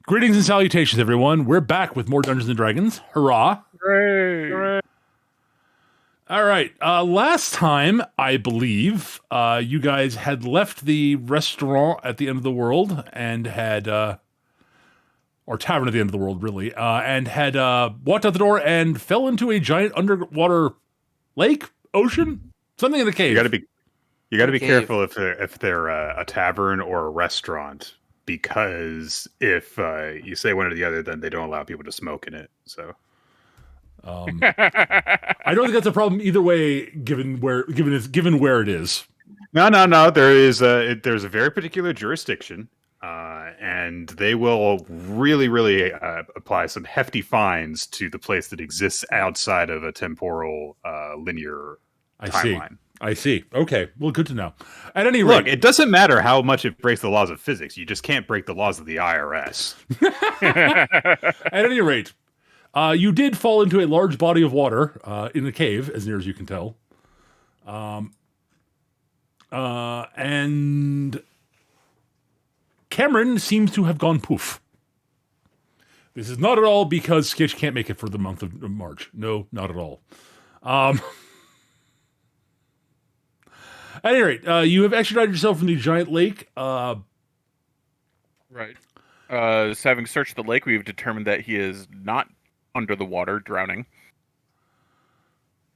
Greetings and salutations, everyone. We're back with more Dungeons & Dragons. Hurrah. Hooray. Hooray. All right. Last time, I believe, you guys had left the restaurant at the end of the world and had, or tavern at the end of the world, really, and had walked out the door and fell into a giant underwater lake, ocean, something in the cave. You got to be careful if they're a tavern or a restaurant, because if you say one or the other, then they don't allow people to smoke in it. So, I don't think that's a problem either way, given where it is. No. There's a very particular jurisdiction, and they will really apply some hefty fines to the place that exists outside of a temporal linear timeline. I see. Okay. Well, good to know. At any rate, look, it doesn't matter how much it breaks the laws of physics. You just can't break the laws of the IRS. At any rate, you did fall into a large body of water in a cave, as near as you can tell. And Cameron seems to have gone poof. This is not at all because Skitch can't make it for the month of March. No, not at all. At any rate, you have extricated yourself from the giant lake. Right. So having searched the lake, we've determined that he is not under the water drowning.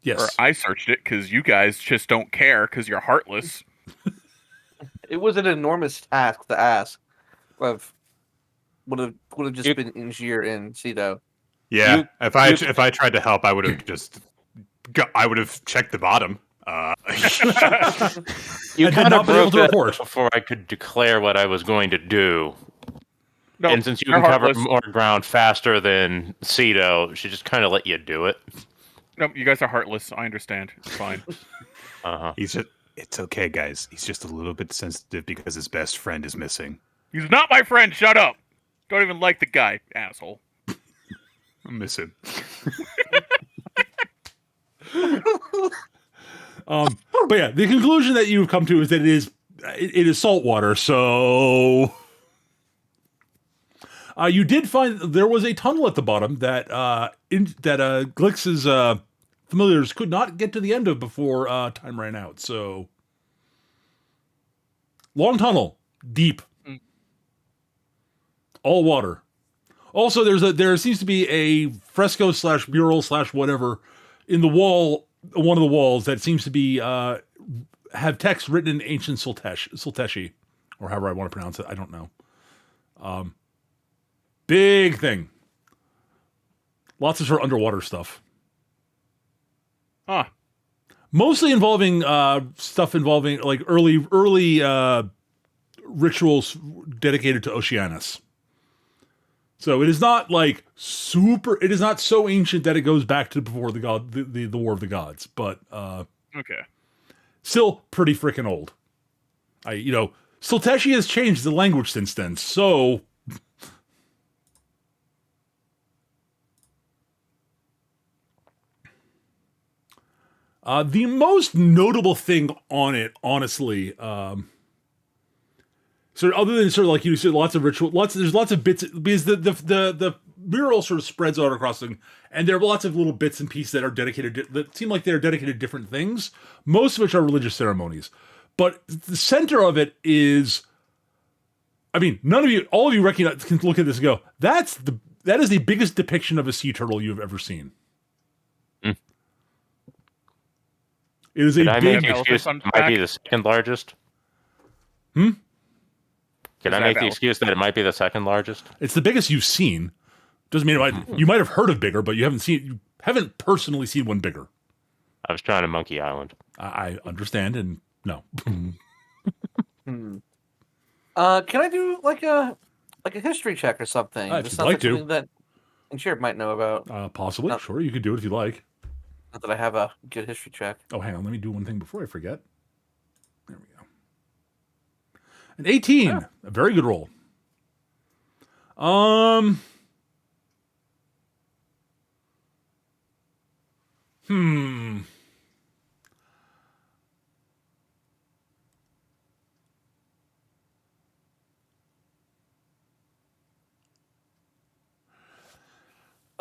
Yes. Or I searched it because you guys just don't care because you're heartless. It was an enormous task to ask. Would have just been Ingier and Cito. Yeah, if I tried to help, I would have checked the bottom. You kind of broke that report before I could declare what I was going to do. No, and since you can cover more ground faster than Cito, she just kind of let you do it. No, you guys are heartless. I understand. It's fine. It's okay, guys. He's just a little bit sensitive because his best friend is missing. He's not my friend. Shut up. Don't even like the guy, asshole. I miss him. But yeah, the conclusion that you've come to is that it is salt water. So you did find there was a tunnel at the bottom that Glix's familiars could not get to the end of before time ran out. So long tunnel, deep, all water. Also, there seems to be a fresco / mural / whatever in the wall. One of the walls that seems to be have text written in ancient Sulteshi, or however I want to pronounce it. I don't know. Big thing. Lots of sort of underwater stuff. Huh. Mostly involving stuff involving like early rituals dedicated to Oceanus. So it is not like super. It is not so ancient that it goes back to before the War of the Gods, but okay, still pretty freaking old. Sulteshi has changed the language since then. So the most notable thing on it, honestly. So other than sort of like you said, lots of ritual, there's lots of bits because the mural sort of spreads out across them, and there are lots of little bits and pieces that are dedicated that seem like they're dedicated to different things. Most of which are religious ceremonies, but the center of it is, I mean, all of you recognize, can look at this and go, that is the biggest depiction of a sea turtle you've ever seen. Mm. It is a big. Might be the second largest. Can I make the excuse that it might be the second largest? It's the biggest you've seen. Doesn't mean you might have heard of bigger, but you haven't personally seen one bigger. I was trying to Monkey Island. I understand, and no. Can I do like a history check or something? If you'd like to. Something that Ingier might know about. Possibly, sure. You could do it if you like. Not that I have a good history check. Oh, hang on. Let me do one thing before I forget. There we go. An 18. Yeah. A very good roll.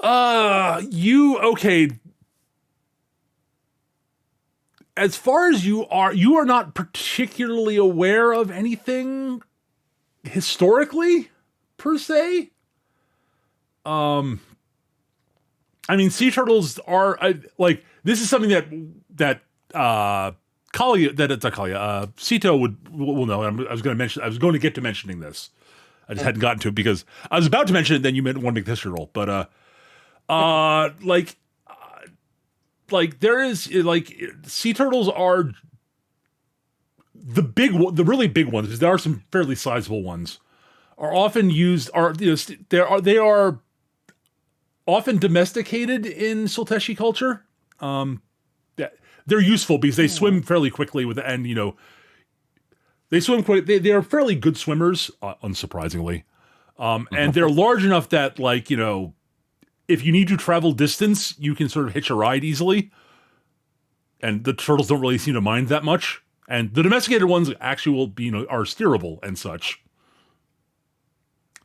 Okay. As far as you are not particularly aware of anything historically, per se. I mean, sea turtles are like, this is something that Kalia, that it's not Kalia, Sito will know. I was going to get to mentioning this. I just hadn't gotten to it because I was about to mention it. Then you meant one big history roll, but like there is like sea turtles are the really big ones, because there are some fairly sizable ones, are often used, they are often domesticated in Sulteshi culture. They're useful because they swim fairly quickly and they swim quite. They are fairly good swimmers, unsurprisingly, and they're large enough that if you need to travel distance, you can sort of hitch a ride easily, and the turtles don't really seem to mind that much. And the domesticated ones actually will be, are steerable and such.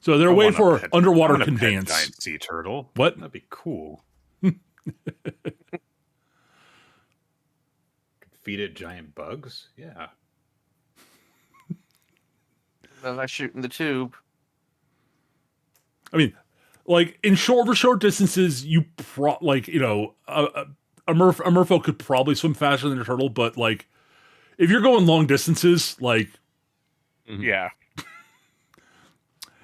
So they're a way for underwater conveyance. Giant sea turtle. What? That'd be cool. Feed it giant bugs. Yeah. I shoot in the tube. I mean, like over short distances, a merfolk could probably swim faster than a turtle, but like if you're going long distances, like Yeah.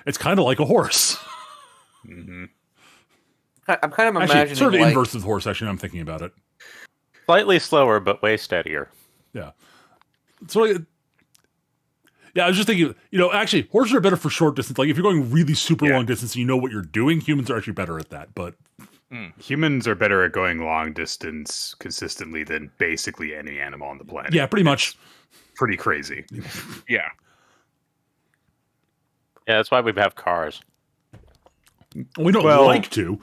it's kind of like a horse. Mm-hmm. I'm kind of imagining Actually, sort of like, inverse of the horse. Actually, now I'm thinking about it. Slightly slower, but way steadier. Yeah. So, I was just thinking, actually, horses are better for short distance. Like, if you're going really super long distance and you know what you're doing, humans are actually better at that. But humans are better at going long distance consistently than basically any animal on the planet. Yeah, pretty much. Pretty crazy. Yeah. Yeah, that's why we have cars. We don't like to.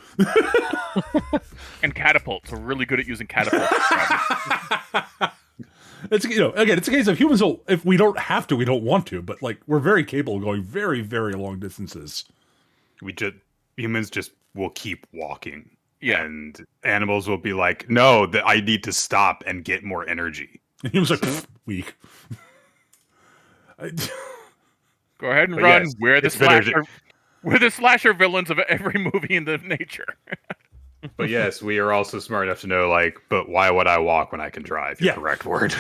And catapults. We're really good at using catapults. It's again, it's a case of humans. If we don't have to, we don't want to. But like, we're very capable of going very, very long distances. Humans just will keep walking. Yeah. And animals will be like, no, I need to stop and get more energy. And humans are like, weak. Go ahead and But run. yes, We're the it's better slasher. We're the slasher villains of every movie in the nature. But yes, we are also smart enough to know, like, but why would I walk when I can drive? Your correct word.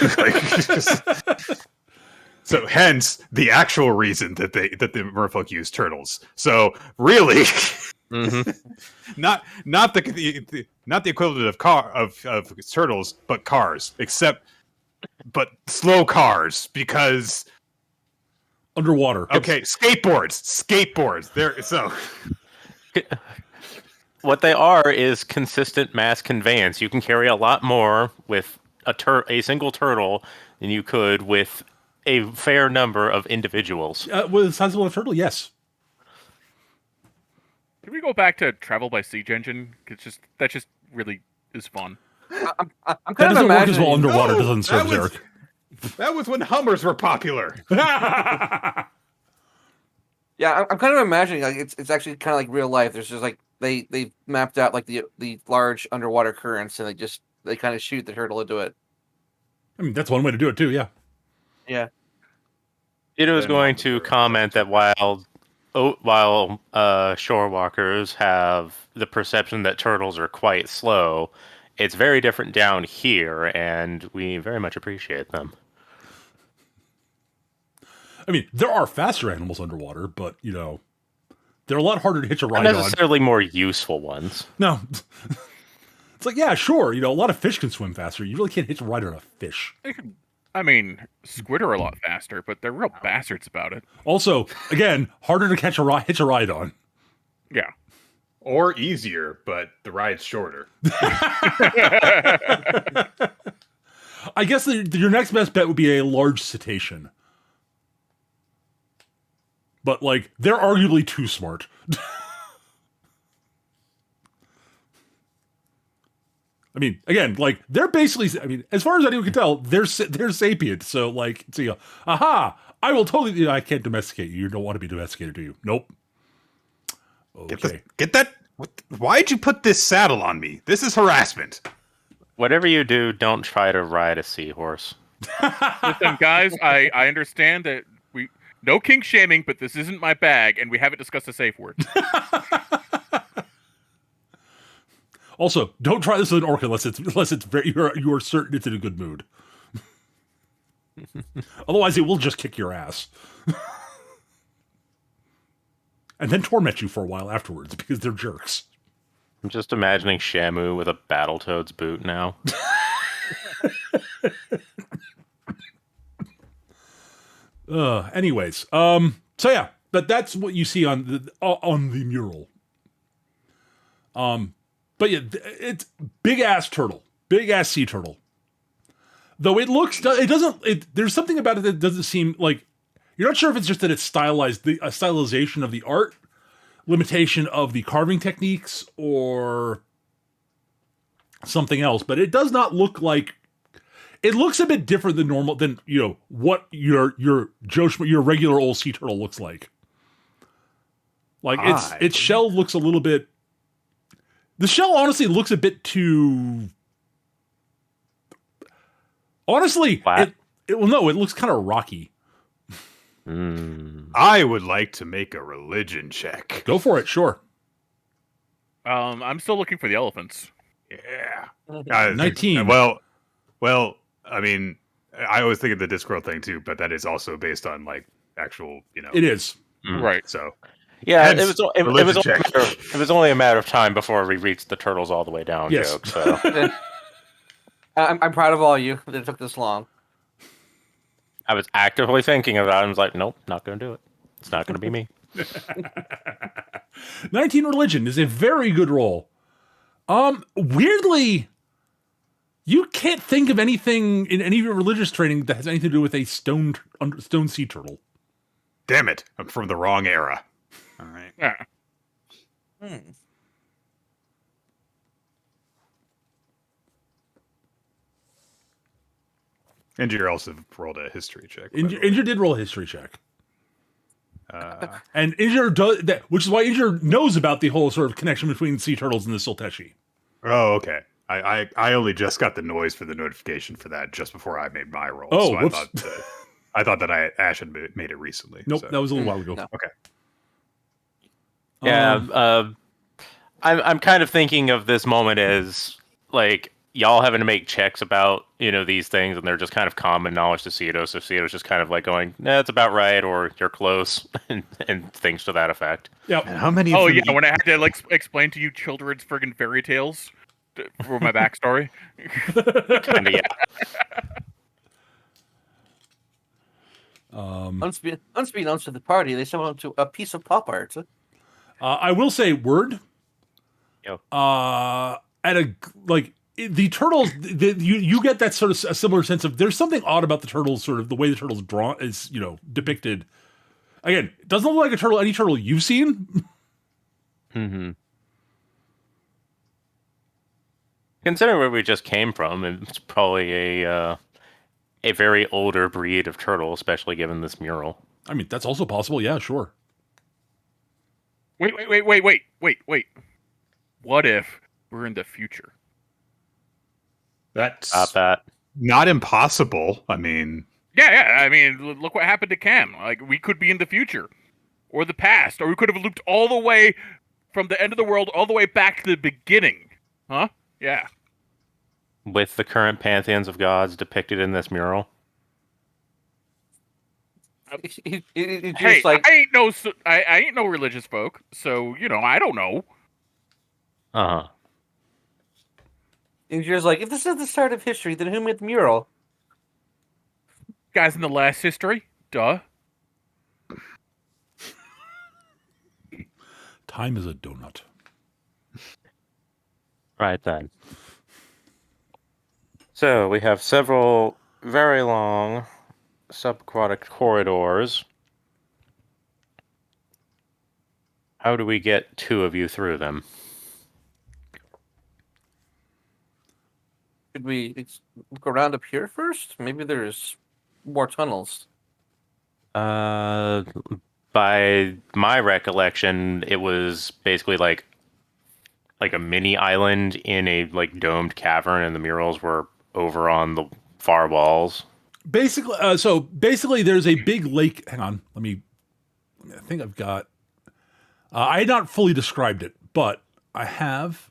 So hence the actual reason that the merfolk use turtles. So really, not the equivalent of turtles, but cars, but slow cars, because underwater. Okay, skateboards. There, so what they are is consistent mass conveyance. You can carry a lot more with a single turtle than you could with a fair number of individuals. With the size of a turtle, yes. Can we go back to travel by siege engine? That just really is fun. I'm That kind of doesn't work as imagining. well underwater, No, doesn't serve, that was- Eric. that was when Hummers were popular. Yeah, I'm kind of imagining like it's actually kind of like real life. There's just like they mapped out like the large underwater currents, and they kind of shoot the turtle into it. I mean, that's one way to do it too. Yeah. Yeah. It was going to comment that while shore walkers have the perception that turtles are quite slow, it's very different down here, and we very much appreciate them. I mean, there are faster animals underwater, but they're a lot harder to hitch a ride Not on. necessarily more useful ones. No. It's like, yeah, sure. A lot of fish can swim faster. You really can't hitch a ride on a fish. I mean, squid are a lot faster, but they're real bastards about it. Also, again, harder to hitch a ride on. Yeah. Or easier, but the ride's shorter. I guess your next best bet would be a large cetacean. But, like, they're arguably too smart. I mean, again, like, they're basically, as far as anyone can tell, they're sapient. So, like, aha, I will totally, I can't domesticate you. You don't want to be domesticated, do you? Nope. Okay. Get that Why'd you put this saddle on me? This is harassment. Whatever you do, don't try to ride a seahorse. Listen, guys, I understand that no kink shaming, but this isn't my bag, and we haven't discussed a safe word. Also, don't try this with an orc unless it's very you are certain it's in a good mood. Otherwise, it will just kick your ass. And then torment you for a while afterwards because they're jerks. I'm just imagining Shamu with a Battletoads boot now. Anyways, so yeah, but that's what you see on the mural. But yeah, it's big ass turtle, big ass sea turtle. Though it doesn't. There's something about it that doesn't seem like you're not sure if it's just that it's stylized, a stylization of the art, limitation of the carving techniques, or something else. But it does not look like. It looks a bit different than normal than what your regular old sea turtle looks like. Like its shell looks a little bit. The shell honestly looks a bit too. Honestly, flat. It looks kind of rocky. I would like to make a religion check. Go for it, sure. I'm still looking for the elephants. Yeah. 19. Well, I mean, I always think of the Discworld thing too, but that is also based on like actual, It is. Right. So Yeah, Hence, it religion was only a matter of time before we reached the turtles all the way down Yes. joke. So I'm proud of all of you that it took this long. I was actively thinking about it. I was like, nope, not going to do it. It's not going to be me. 19 religion is a very good roll. Weirdly, you can't think of anything in any of your religious training that has anything to do with a stone sea turtle. damn it, I'm from the wrong era. All right. Yeah. Injure also rolled a history check. by the way. Injure did roll a history check. And Injure does that, which is why Injure knows about the whole sort of connection between sea turtles and the Silteshi. Oh, okay. I only just got the noise for the notification for that just before I made my roll. Oh, so whoops. I thought that Ash had made it recently. Nope, so. that was a little while ago. No. Okay. Yeah, I'm kind of thinking of this moment as like y'all having to make checks about these things, and they're just kind of common knowledge to Cedo. So Cedo's just kind of like going, "Nah, it's about right," or "You're close," and things to that effect. Yeah. And how many? Oh of them yeah, when I had to like explain to you children's friggin' fairy tales for my backstory. Kind of, yeah. Unbeknownst to the party, they stumbled onto a piece of pop art. I will say, word. Yep. At a like the turtles, you get that sort of a similar sense of there's something odd about the turtles, sort of the way the turtles drawn is depicted. Again, it doesn't look like a turtle. Any turtle you've seen. Mm-hmm. Considering where we just came from, it's probably a very older breed of turtle, especially given this mural. I mean, that's also possible. Yeah, sure. Wait. What if we're in the future? That's Stop that. not impossible. I mean, Yeah. I mean, look what happened to Cam. Like, we could be in the future, or the past, or we could have looped all the way from the end of the world all the way back to the beginning. Huh? Yeah. With the current pantheons of gods depicted in this mural. It's Hey, just like I ain't no religious folk, so I don't know. Uh-huh. it's just like if this is the start of history, then who made the mural? Guys in the last history, duh. Time is a donut. Right then. So we have several very long subaquatic corridors. How do we get two of you through them? Should we look around up here first? Maybe there's more tunnels. By my recollection, it was basically like like a mini island in a like domed cavern, and the murals were over on the far walls. Basically, there's a big lake. Hang on, I think I've got. I had not fully described it, but I have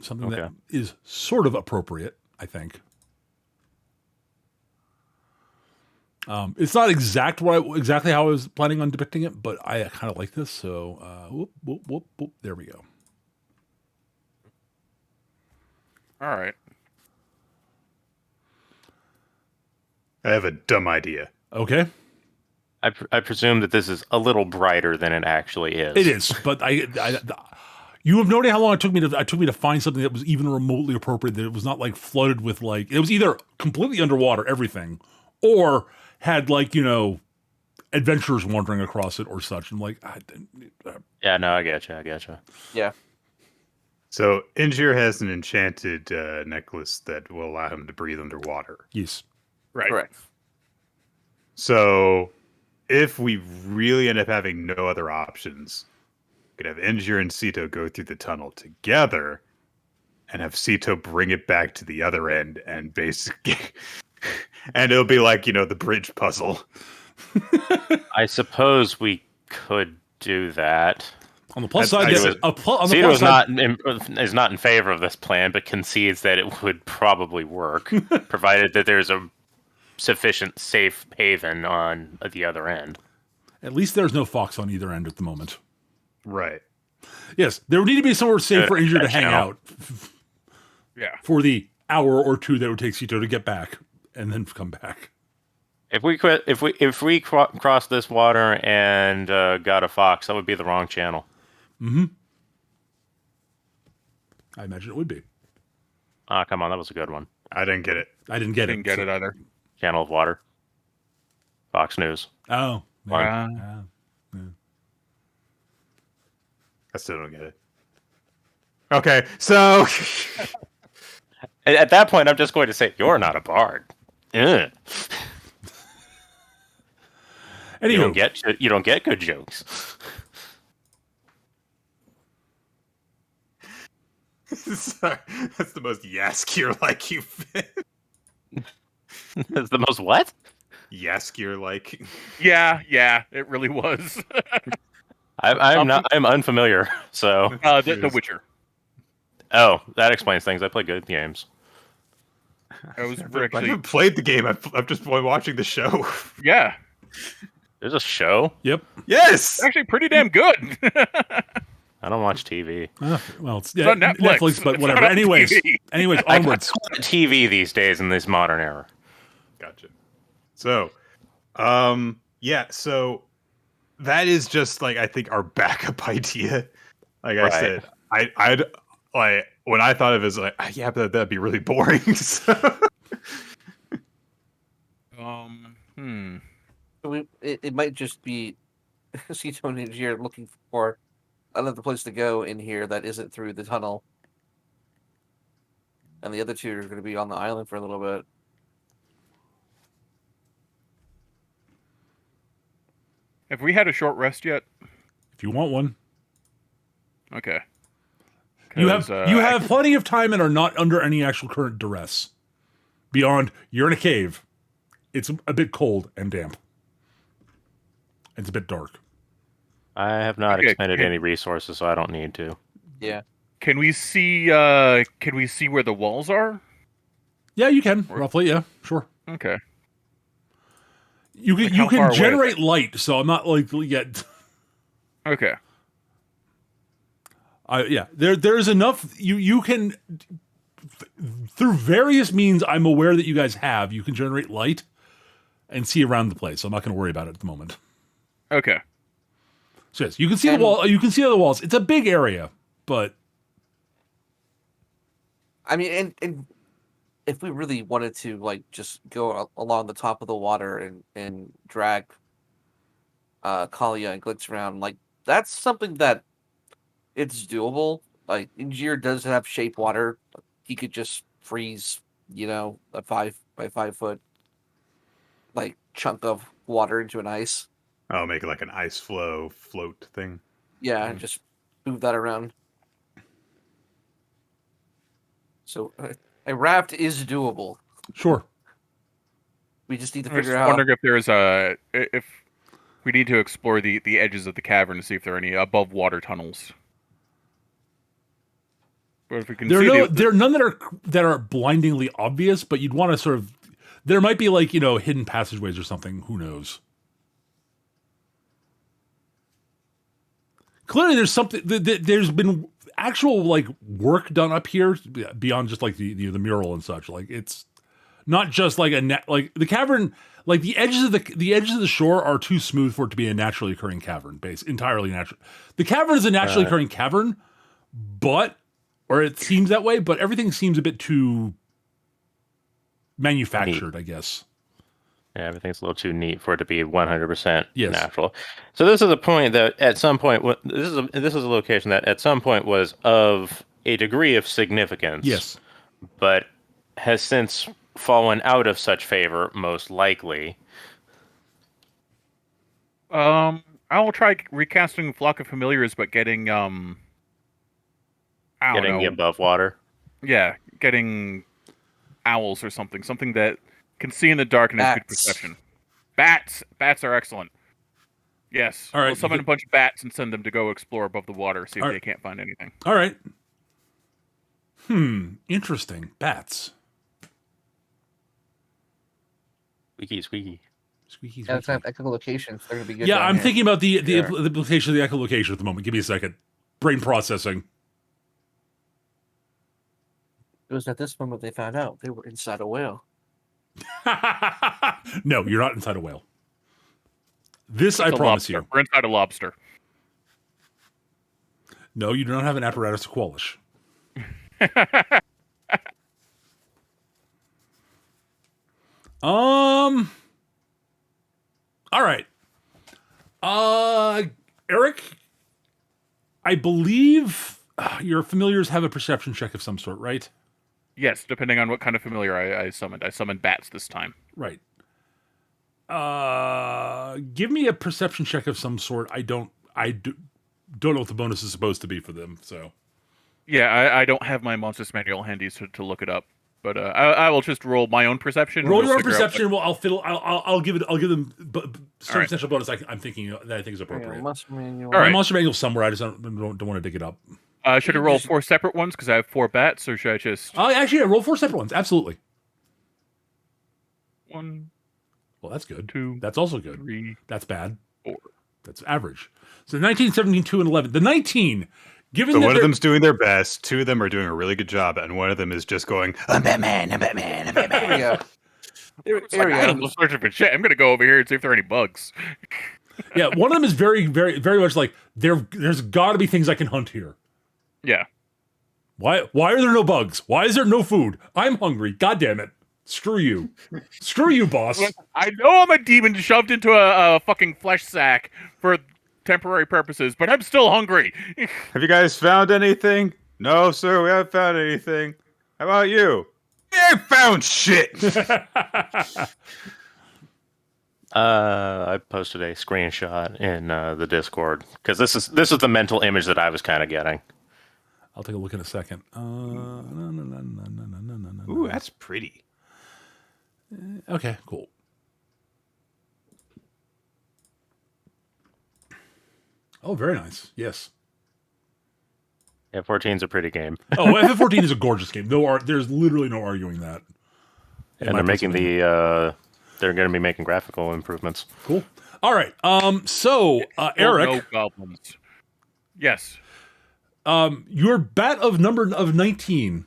something that is sort of appropriate, I think. It's not exactly how I was planning on depicting it, but I kind of like this. So, there we go. All right. I have a dumb idea. Okay. I presume that this is a little brighter than it actually is. It is, but you have no idea how long it took me to find something that was even remotely appropriate. That it was not like flooded with like it was either completely underwater, everything, or had like adventurers wandering across it or such. And like, Yeah, no, I getcha. Yeah. So Injir has an enchanted necklace that will allow him to breathe underwater. Yes. Right. Correct. So if we really end up having no other options, we could have Injir and Sito go through the tunnel together and have Sito bring it back to the other end and basically and it'll be like, the bridge puzzle. I suppose we could do that. On the plus side, Sito is not in favor of this plan, but concedes that it would probably work, provided that there's a sufficient safe haven on the other end. At least there's no fox on either end at the moment. Right. Yes, there would need to be somewhere safe for Injure to hang out. Yeah. For the hour or two that it would take Sito to get back and then come back. If we crossed this water and got a fox, that would be the wrong channel. Mm-hmm. I imagine it would be. Ah, come on, that was a good one. I didn't get it. I didn't get Didn't get it either. Channel of water. Fox News. Oh. Wow. I still don't get it. Okay, so At that point, I'm just going to say, you're not a bard. Ugh. Anywho, You don't get good jokes. Sorry, that's the most Yaskier-like you've been. That's the most what? Yaskier-like. Yeah, it really was. I'm unfamiliar, so. The Witcher. Oh, that explains things. I play good games. I was I haven't played the game. I've just been watching the show. Yeah. There's a show? yep. Yes. Actually pretty damn good. I don't watch TV. Well, it's on Netflix. but It's whatever. not on Anyways, TV. onwards. I call it TV these days in this modern era. Gotcha. So, so that is just like I think our backup idea. Like I said, I'd like when I thought of it as like, yeah, but that'd be really boring. So. It might just be Sito and Injir looking for another place to go in here that isn't through the tunnel. And the other two are going to be on the island for a little bit. Have we had a short rest yet? If you want one, Okay. you have plenty of time and are not under any actual current duress. Beyond, you're in a cave. It's a bit cold and damp. It's a bit dark. I have not expended any resources, so I don't need to. Yeah. Can we see where the walls are? Yeah, you can roughly. Yeah, sure. Okay. You can Like, how far away generate light, so I'm not like yet. Okay. Yeah, there's enough. You can through various means. I'm aware that you guys have. You can generate light and see around the place. So I'm not going to worry about it at the moment. Okay. So yes, you can see the wall. You can see other walls. It's a big area, but I mean, and if we really wanted to, like, just go along the top of the water and drag Kalia and Glitz around, like, that's something that it's doable. Like, Injir does have shape water. He could just freeze, a 5 by 5 foot, like, chunk of water into an ice. Oh, make it like an ice float thing. Yeah, and just move that around. So a raft is doable. Sure. We just need to I was figure just out. wondering if there's if we need to explore the edges of the cavern to see if there are any above water tunnels. But if we can see There are none that are blindingly obvious, but you'd want to sort of. There might be like hidden passageways or something. Who knows? Clearly, there's something. There's been actual like work done up here beyond just like the mural and such. Like it's not just like like the cavern. Like the edges of the shore are too smooth for it to be a naturally occurring cavern. Entirely natural. The cavern is a naturally occurring cavern, or it seems that way. But everything seems a bit too manufactured, I guess. Yeah, everything's a little too neat for it to be 100% Yes. natural. So this is a point that at some point, this is a location that at some point was of a degree of significance. Yes. But has since fallen out of such favor, most likely. I will try recasting Flock of Familiars, but getting I don't Getting the know. above water. Yeah, getting owls or something that can see in the dark and has good Bats. perception. Bats are excellent. Yes. All right, We'll summon a bunch of bats and send them to go explore above the water, see if All they right. can't find anything. All right. Interesting. Bats. Squeaky, squeaky. Squeaky, Yeah, it's squeaky. not echolocations. They're gonna be good. Yeah, down I'm here. thinking about the Yeah. implication of the echolocation at the moment. Give me a second. Brain processing. It was at this moment they found out they were inside a whale. No, you're not inside a whale. This I It's a promise lobster. you. We're inside a lobster. No, you do not have an apparatus to qualish. All right. Eric, I believe your familiars have a perception check of some sort, right? Yes, depending on what kind of familiar I summoned. I summoned bats this time. Right. Give me a perception check of some sort. I don't know what the bonus is supposed to be for them. So Yeah, I don't have my monsters manual handy to look it up, but I will just roll my own perception. and roll we'll your own figure out perception. Well, I'll give them some right. potential bonus. I'm thinking that I think is Yeah, appropriate. monster manual. All My right. monster manual somewhere. I just don't want to dig it up. Should I roll 4 separate ones because I have 4 bats, or should I just Actually, roll 4 separate ones. Absolutely. 1, Well, that's good. 2, That's also good. 3, That's bad. 4? That's average. So 19, 17, 2, and 11. The 19, given So that one of they're- them's doing their best, two of them are doing a really good job, and one of them is just going, I'm Batman, I'm Batman, I'm There we Batman. go. There It's like, we I'm go. searching for shit. I'm gonna go over here and see if there are any bugs. yeah, one of them is very, very, very much like there's got to be things I can hunt here. Yeah. Why are there no bugs? Why is there no food? I'm hungry. God damn it. Screw you. Screw you, boss. I know I'm a demon shoved into a fucking flesh sack for temporary purposes, but I'm still hungry. Have you guys found anything? No, sir, we haven't found anything. How about you? We ain't found shit. I posted a screenshot in the Discord because this is the mental image that I was kind of getting. I'll take a look in a second. Ooh, that's pretty. Okay, cool. Oh, very nice. Yes. Yeah, 14's a pretty game, Oh, FF14 is a gorgeous game. There's literally no arguing that. In and my they're making personal they're going to be making graphical improvements. Cool. All right. So, Eric, No goblins. Yes. your bat of number of 19.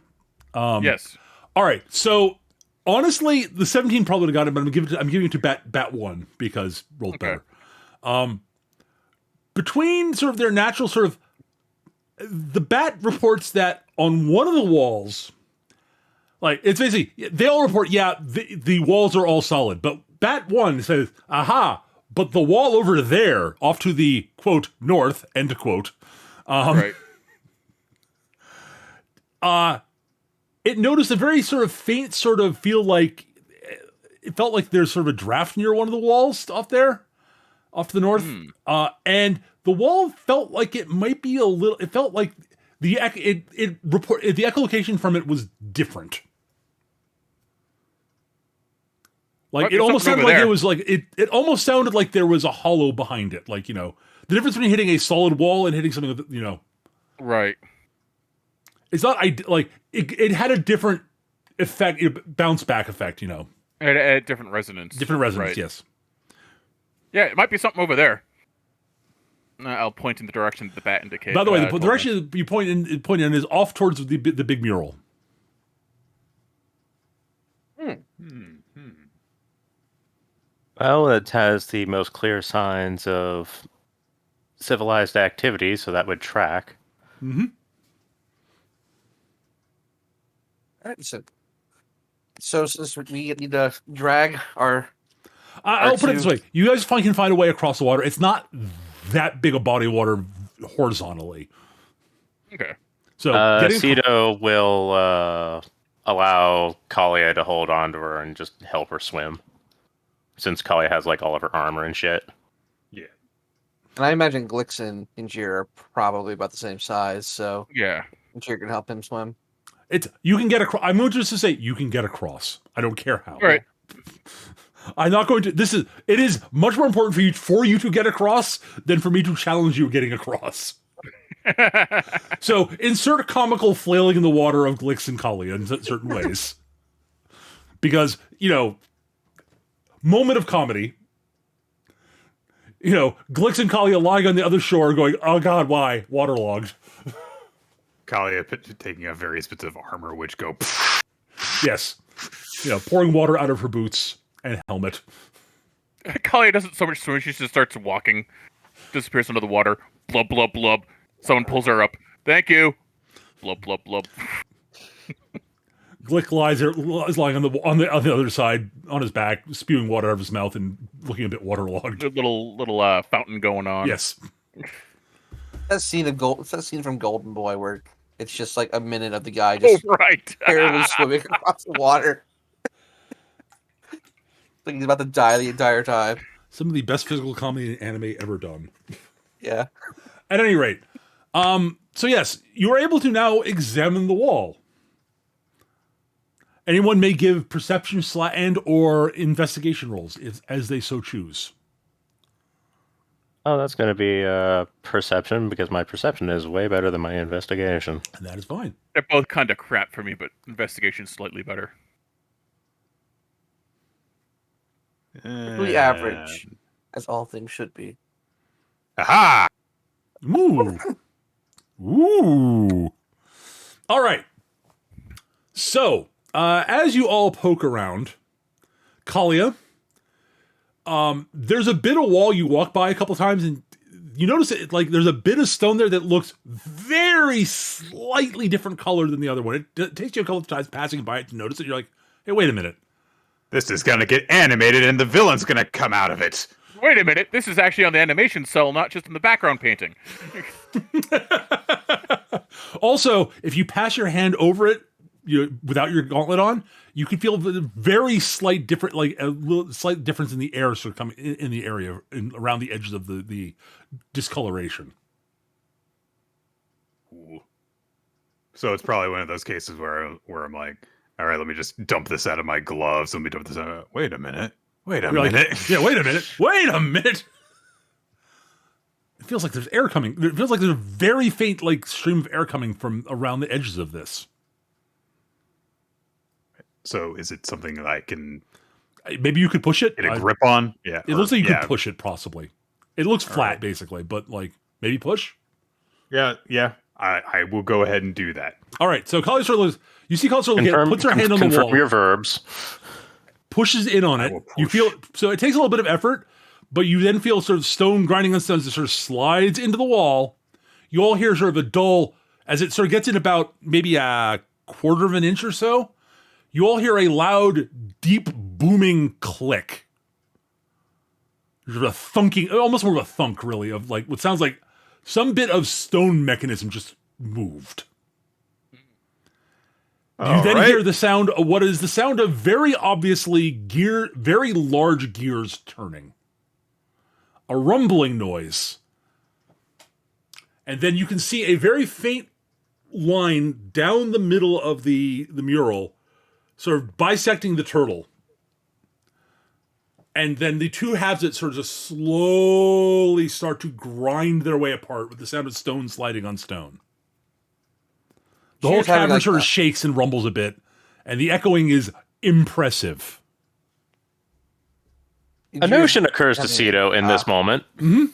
Yes. All right. So, honestly, the 17 probably would have got it, but I'm giving it to bat 1 because rolled Okay. better. Between sort of their natural sort of the bat reports that on one of the walls, like it's basically they all report, yeah, the walls are all solid, but bat 1 says, aha, but the wall over there, off to the quote north, end quote, Right. it noticed a very sort of faint sort of feel like it felt like there's sort of a draft near one of the walls off there, off to the north. And the wall felt like it might be it felt like the echolocation from it was different. Like But it there's almost something sounded over like there. it was like it almost sounded like there was a hollow behind it. Like, the difference between hitting a solid wall and hitting something with, Right. it's not like it had a different effect, bounce back effect, At different resonance. different resonance. Right. Yes. Yeah, it might be something over there. I'll point in the direction that the bat indicates. By the way, the direction you point in is off towards the big mural. Well, it has the most clear signs of civilized activity, so that would track. Mm-hmm. All right, so since we need to drag our I'll put it this way: you guys can find a way across the water. It's not that big a body of water horizontally. Okay. So Cedo will allow Kalia to hold on to her and just help her swim, since Kalia has like all of her armor and shit. Yeah. and I imagine Glix and Injir are probably about the same size, so Yeah. Injir can help him swim. you can get across. I'm going to just say you can get across. I don't care how. All right. I'm not going to. It is much more important for you to get across than for me to challenge you getting across. So insert comical flailing in the water of Glix and Kalia in certain ways, because moment of comedy. Glix and Kalia lying on the other shore, going, "Oh God, why waterlogged?" Kalia taking a various bits of armor, which go. Yes, pouring water out of her boots and helmet. Kalia doesn't so much swim, she just starts walking, disappears under the water. Blub, blub, blub. Someone pulls her up. Thank you. Blub, blub, blub. Glick is lying on the other side on his back, spewing water out of his mouth and looking a bit waterlogged. A little fountain going on. Yes. That scene from Golden Boy where it's just like a minute of the guy just right. barely swimming across the water. Like he's about to die the entire time. Some of the best physical comedy in anime ever done. Yeah. At any rate, so yes, you are able to now examine the wall. Anyone may give perception and or investigation rolls as they so choose. Oh, that's going to be perception, because my perception is way better than my investigation. And that is fine. They're both kind of crap for me, but investigation's slightly better. Really average, as all things should be. Aha! Ooh. Ooh. All right. So, as you all poke around, Kalia, there's a bit of wall you walk by a couple times, and you notice it, like there's a bit of stone there that looks very slightly different color than the other one. It takes you a couple of times passing by it to notice it. You're like, hey, wait a minute. This is gonna get animated, and the villain's gonna come out of it. Wait a minute, this is actually on the animation cell, not just in the background painting. Also, if you pass your hand over it, without your gauntlet on, you can feel the very slight different, like a little slight difference in the air sort of coming in the area around the edges of the discoloration. Ooh. So it's probably one of those cases where I'm like, all right, let me just dump this out of my gloves. Let me dump this out. Wait a minute. Wait a You're minute. like, yeah, wait a minute. Wait a minute. It feels like there's air coming. It feels like there's a very faint, like, stream of air coming from around the edges of this. So is it something that I can Maybe you could push it. get a grip on? Yeah. It looks like you yeah, could push it, possibly. It looks flat, basically, but, like, maybe push? Yeah. I will go ahead and do that. All right, so Kali sort of looks, you see Kali sort of puts her hand on the confirm wall, your verbs. pushes in on it. will You push. feel, so it takes a little bit of effort, but you then feel sort of stone grinding on stones. It sort of slides into the wall. You all hear sort of a dull, as it sort of gets in about maybe a quarter of an inch or so, you all hear a loud, deep, booming click. There's a thunking, almost more of a thunk, really, of like what sounds like some bit of stone mechanism just moved. You then hear the sound of what is the sound of very obviously very large gears turning. A rumbling noise. And then you can see a very faint line down the middle of the mural, sort of bisecting the turtle. And then the two halves that sort of just slowly start to grind their way apart with the sound of stone sliding on stone. The whole cavern sort of shakes and rumbles a bit, and the echoing is impressive. A notion occurs to Cito in this moment. Mm-hmm.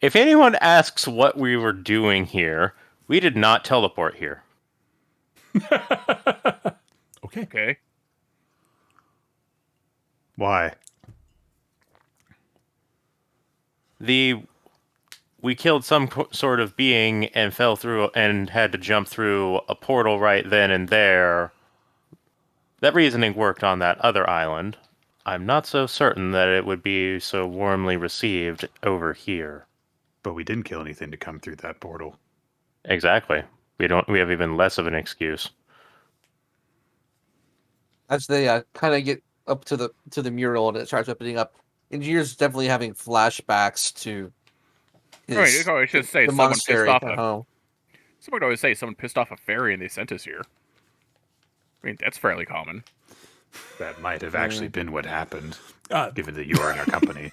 If anyone asks what we were doing here, we did not teleport here. Okay. Why? We killed some sort of being and fell through and had to jump through a portal right then and there. That reasoning worked on that other island. I'm not so certain that it would be so warmly received over here. But we didn't kill anything to come through that portal. Exactly. We have even less of an excuse. As they kind of get up to the mural and it starts opening up, Engineer's definitely having flashbacks to Right, you could always just say the someone monastery pissed off at home. Someone could always say someone pissed off a fairy and they sent us here. I mean, that's fairly common. That might have actually been what happened, given that you are in our company.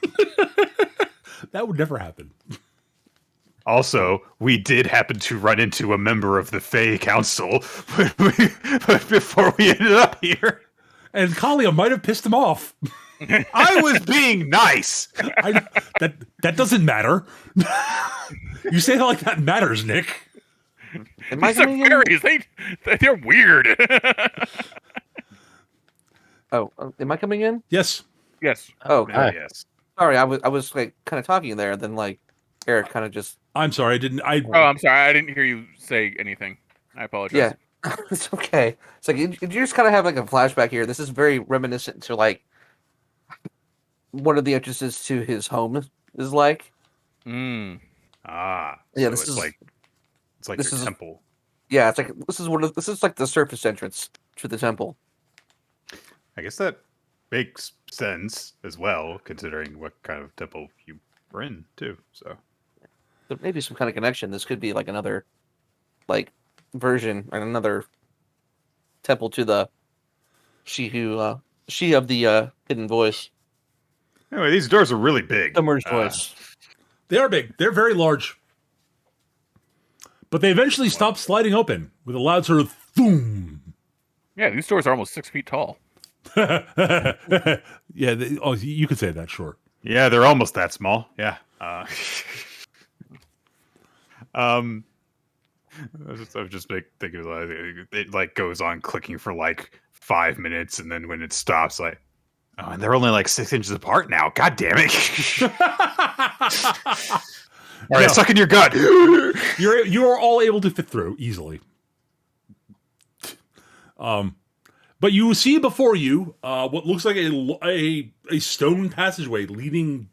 That would never happen. Also, we did happen to run into a member of the Fey Council before we ended up here. And Kalia might have pissed him off. I was being nice. That doesn't matter. You say it like that matters, Nick. Am I These are coming in? fairies. They're weird. Oh, am I coming in? Yes. Yes. Oh, Hi. Yes. sorry. I was like kind of talking there, then like Eric kind of just I'm sorry. I didn't. Oh, I'm sorry. I didn't hear you say anything. I apologize. yeah. It's okay. It's like you just kind of have like a flashback here. This is very reminiscent to like one of the entrances to his home is like. Mm. Ah. Yeah, So this it's is like this your is- temple. Yeah, it's like this is like the surface entrance to the temple. I guess that makes sense as well, considering what kind of temple you were in too. So There may be some kind of connection. This could be like another like version and another temple to the she of the hidden voice. anyway, these doors are really big. The merged voice. They are big. They're very large. But they eventually stop sliding open with a loud sort of boom. Yeah, these doors are almost 6 feet tall. Yeah. You could say that, sure. Yeah, they're almost that small. Yeah. I was just thinking like it like goes on clicking for like 5 minutes, and then when it stops, like, oh, and they're only like 6 inches apart now. God damn it! All right, No. suck in your gut. You are all able to fit through easily. But you see before you what looks like a stone passageway leading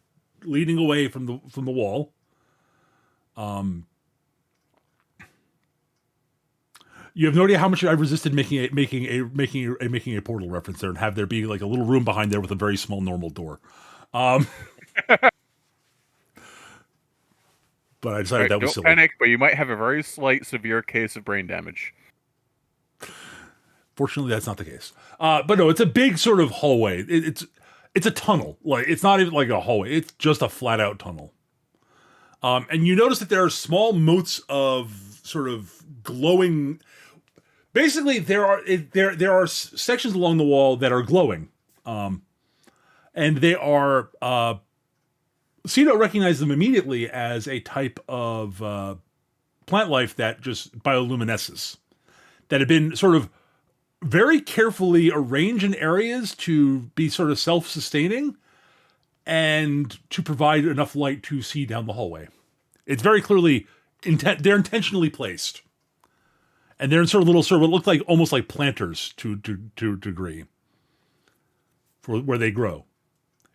away from the wall. You have no idea how much I've resisted making a portal reference there and have there be like a little room behind there with a very small normal door. But I decided that was Don't silly. panic, but you might have a very slight, severe case of brain damage. Fortunately, that's not the case. But no, it's a big sort of hallway. It's a tunnel. Like, it's not even like a hallway. It's just a flat out tunnel. And you notice that there are small motes of sort of glowing. Basically, there are sections along the wall that are glowing, and they are. Cito recognized them immediately as a type of plant life that just bioluminesces, that had been sort of very carefully arranged in areas to be sort of self-sustaining and to provide enough light to see down the hallway. It's very clearly they're intentionally placed, and they're in sort of little sort of what look like almost like planters to degree for where they grow.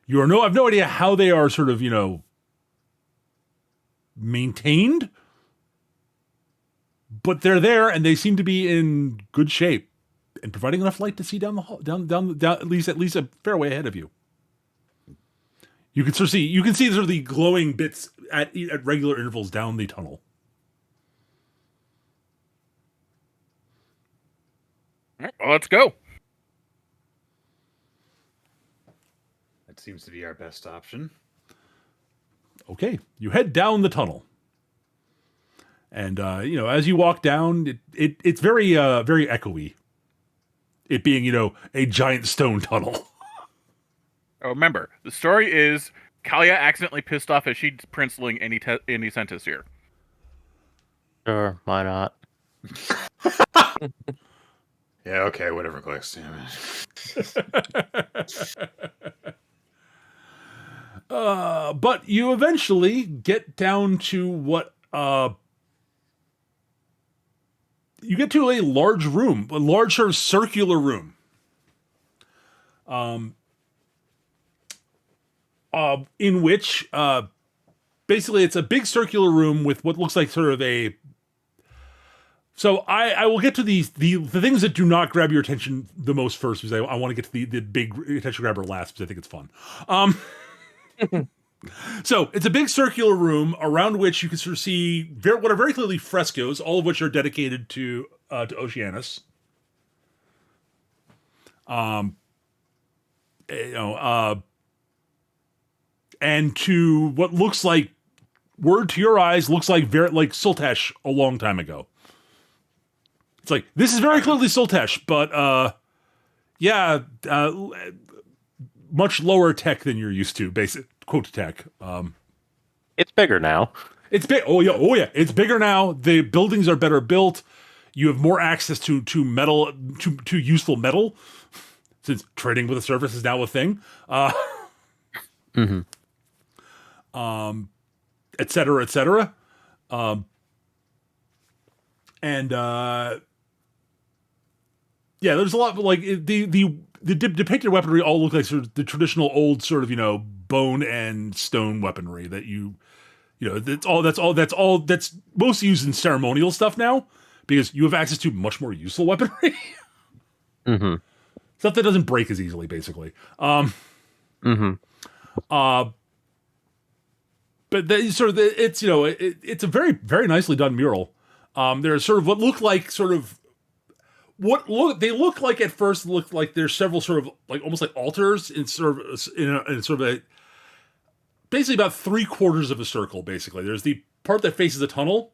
I have no idea how they are sort of, maintained, but they're there and they seem to be in good shape and providing enough light to see down the hall, down at least a fair way ahead of you. You can see sort of the glowing bits at regular intervals down the tunnel. Well, let's go. That seems to be our best option. Okay, you head down the tunnel, and as you walk down, it's very very echoey. It being a giant stone tunnel. Oh, remember, the story is Kalia accidentally pissed off as she's princeling any sentence here. Sure, why not? Yeah, okay, whatever, Glyx. But you eventually get down to what you get to a large room, a large sort of circular room. In which basically it's a big circular room with what looks like sort of a. So I will get to the things that do not grab your attention the most first, because I want to get to the big attention grabber last, because I think it's fun. So it's a big circular room around which you can sort of see what are very clearly frescoes, all of which are dedicated to Oceanus. And to what looks like, word to your eyes, looks like very like Sultesh a long time ago. It's like, this is very clearly Sultesh, but much lower tech than you're used to, basic quote tech. It's bigger now. It's big. Oh yeah. It's bigger now. The buildings are better built. You have more access to metal, to useful metal, since trading with the surface is now a thing. Et cetera, et cetera. There's a lot, like the depicted weaponry all look like sort of the traditional old sort of bone and stone weaponry that that's mostly used in ceremonial stuff now, because you have access to much more useful weaponry. Stuff that doesn't break as easily, basically. But it's a very, very nicely done mural. There's sort of what look like they look like at first look like there's several sort of like almost like altars in sort of a basically about 3/4 of a circle. Basically, there's the part that faces the tunnel,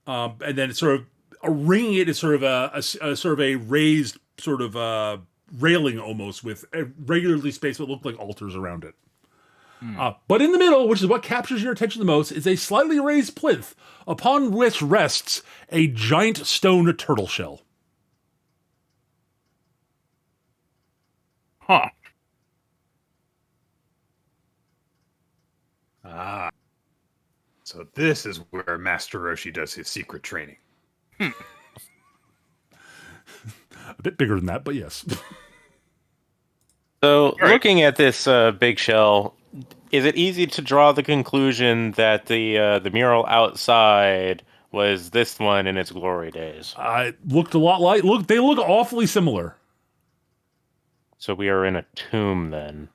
and then it's sort of ringing it is sort of a sort of a raised sort of railing almost with a regularly spaced what look like altars around it. But in the middle, which is what captures your attention the most, is a slightly raised plinth upon which rests a giant stone turtle shell. Huh. So this is where Master Roshi does his secret training. A bit bigger than that, but yes. So, looking at this big shell, is it easy to draw the conclusion that the mural outside was this one in its glory days? It looked a lot like... They look awfully similar. So we are in a tomb, then.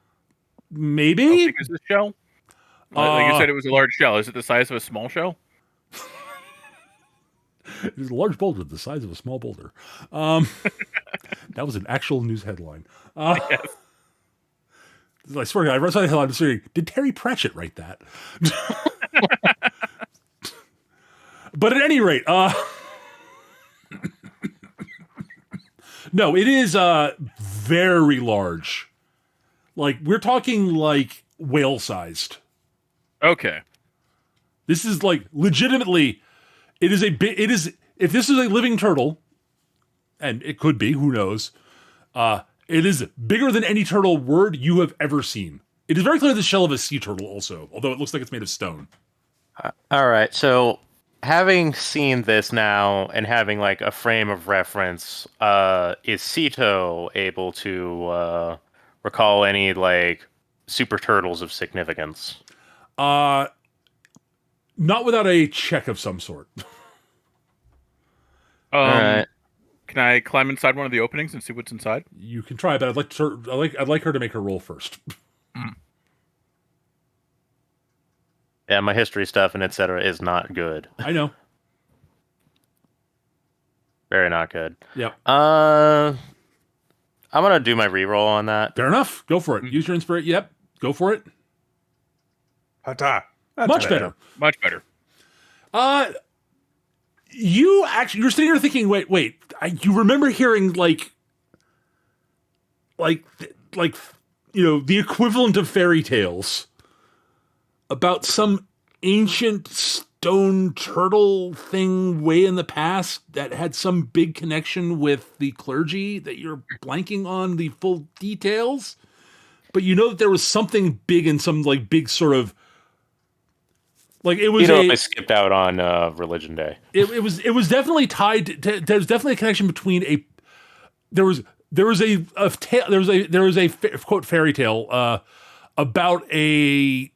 Maybe? How big is this shell? Like you said, it was a large shell. Is it the size of a small shell? It is a large boulder the size of a small boulder. That was an actual news headline. Yes. I swear to God, I read something headline. I'm saying, did Terry Pratchett write that? But at any rate, no, it is very large. Like, we're talking like whale sized. Okay. This is like legitimately. It is if this is a living turtle, and it could be, who knows. It is bigger than any turtle word you have ever seen. It is very clearly the shell of a sea turtle also, although it looks like it's made of stone. All right, so having seen this now and having like a frame of reference, is Sito able to recall any like super turtles of significance? Not without a check of some sort. All right. Can I climb inside one of the openings and see what's inside? You can try, but I'd like her to make her roll first. Yeah, my history stuff and etc. is not good. I know. Very not good. Yep. I'm gonna do my reroll on that. Fair enough. Go for it. Use your inspiration. Yep. Go for it. Hata. That's Much better. Much better. You're sitting here thinking, wait. You remember hearing like the equivalent of fairy tales about some ancient stone turtle thing way in the past that had some big connection with the clergy that you're blanking on the full details, but you know that there was something big and some like big sort of like it was. I skipped out on Religion Day. It was definitely tied. There's definitely a connection between there was a quote fairy tale about a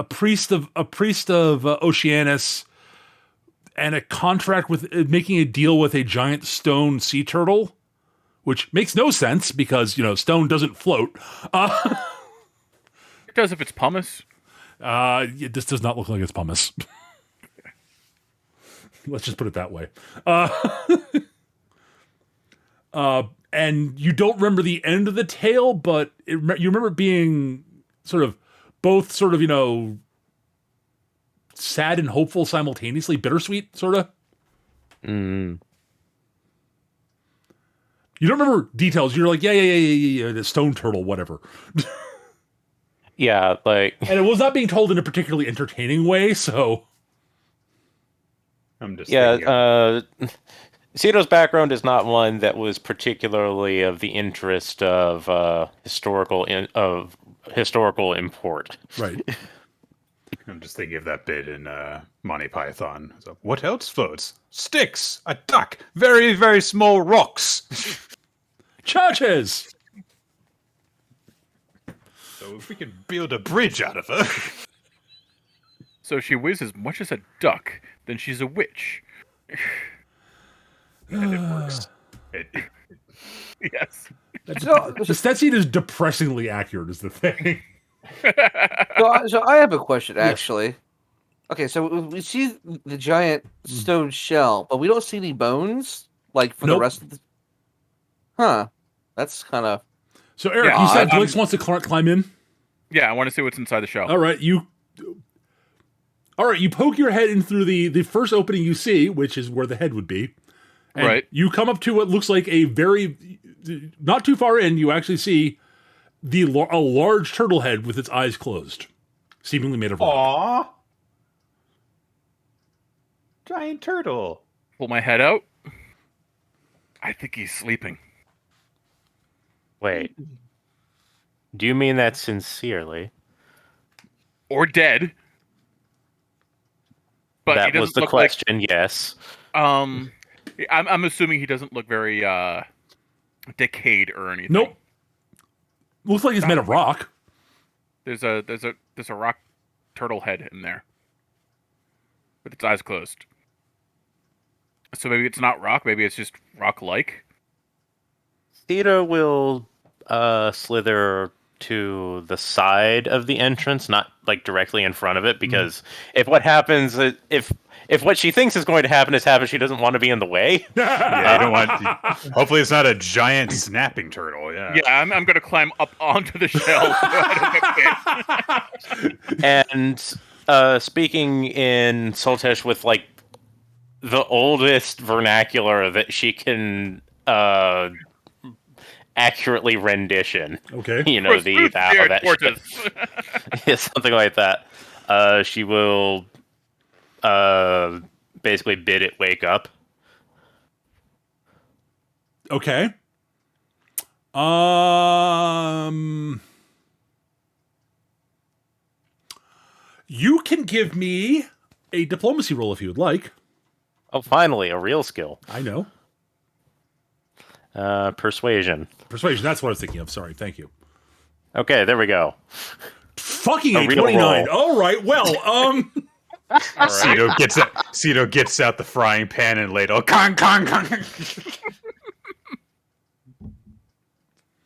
priest of Oceanus and a contract with making a deal with a giant stone sea turtle, which makes no sense because stone doesn't float. It does if it's pumice. This does not look like it's pumice. Let's just put it that way. And you don't remember the end of the tale, but you remember it being both sad and hopeful simultaneously, bittersweet, sort of. Mm. You don't remember details. You're like, yeah, the stone turtle, whatever. Yeah, like... And it was not being told in a particularly entertaining way, so... I'm just Cito's background is not one that was particularly of the interest of historical import. Right. I'm just thinking of that bit in Monty Python. So, what else floats? Sticks, a duck, very, very small rocks. Churches! So if we could build a bridge out of her. So she weighs as much as a duck, then she's a witch. And it works. Yes. The stat is depressingly accurate is the thing. So I have a question, actually. Okay, so we see the giant stone shell, but we don't see any bones, like, for the rest of the... Huh. That's kind of... So, Eric, you said Blix wants to climb in? Yeah, I want to see what's inside the shell. All right, you poke your head in through the first opening you see, which is where the head would be. And right. You come up to what looks like a very... Not too far in, you actually see a large turtle head with its eyes closed, seemingly made of rock. Aww. Giant turtle. Pull my head out. I think he's sleeping. Wait. Do you mean that sincerely? Or dead. But that was the question, yes. I'm assuming he doesn't look very decayed or anything. Nope. Looks like it's made of rock. There's a rock turtle head in there. With its eyes closed. So maybe it's not rock, maybe it's just rock-like. Cito will slither to the side of the entrance, not like directly in front of it, because if what happens, if what she thinks is going to happen is happen, she doesn't want to be in the way. Yeah, you don't want. Hopefully, it's not a giant snapping turtle. Yeah. Yeah, I'm going to climb up onto the shell so I don't get bit. And speaking in Soltesh with like the oldest vernacular that she can accurately rendition. Okay. The alphabet. Yeah, something like that. She will basically bid it wake up. Okay. You can give me a diplomacy roll if you would like. Oh, finally, a real skill. I know. Persuasion. Persuasion, that's what I was thinking of. Sorry, thank you. Okay, there we go. Fucking a 29. All right, well, Cito gets out the frying pan and ladle. Kong.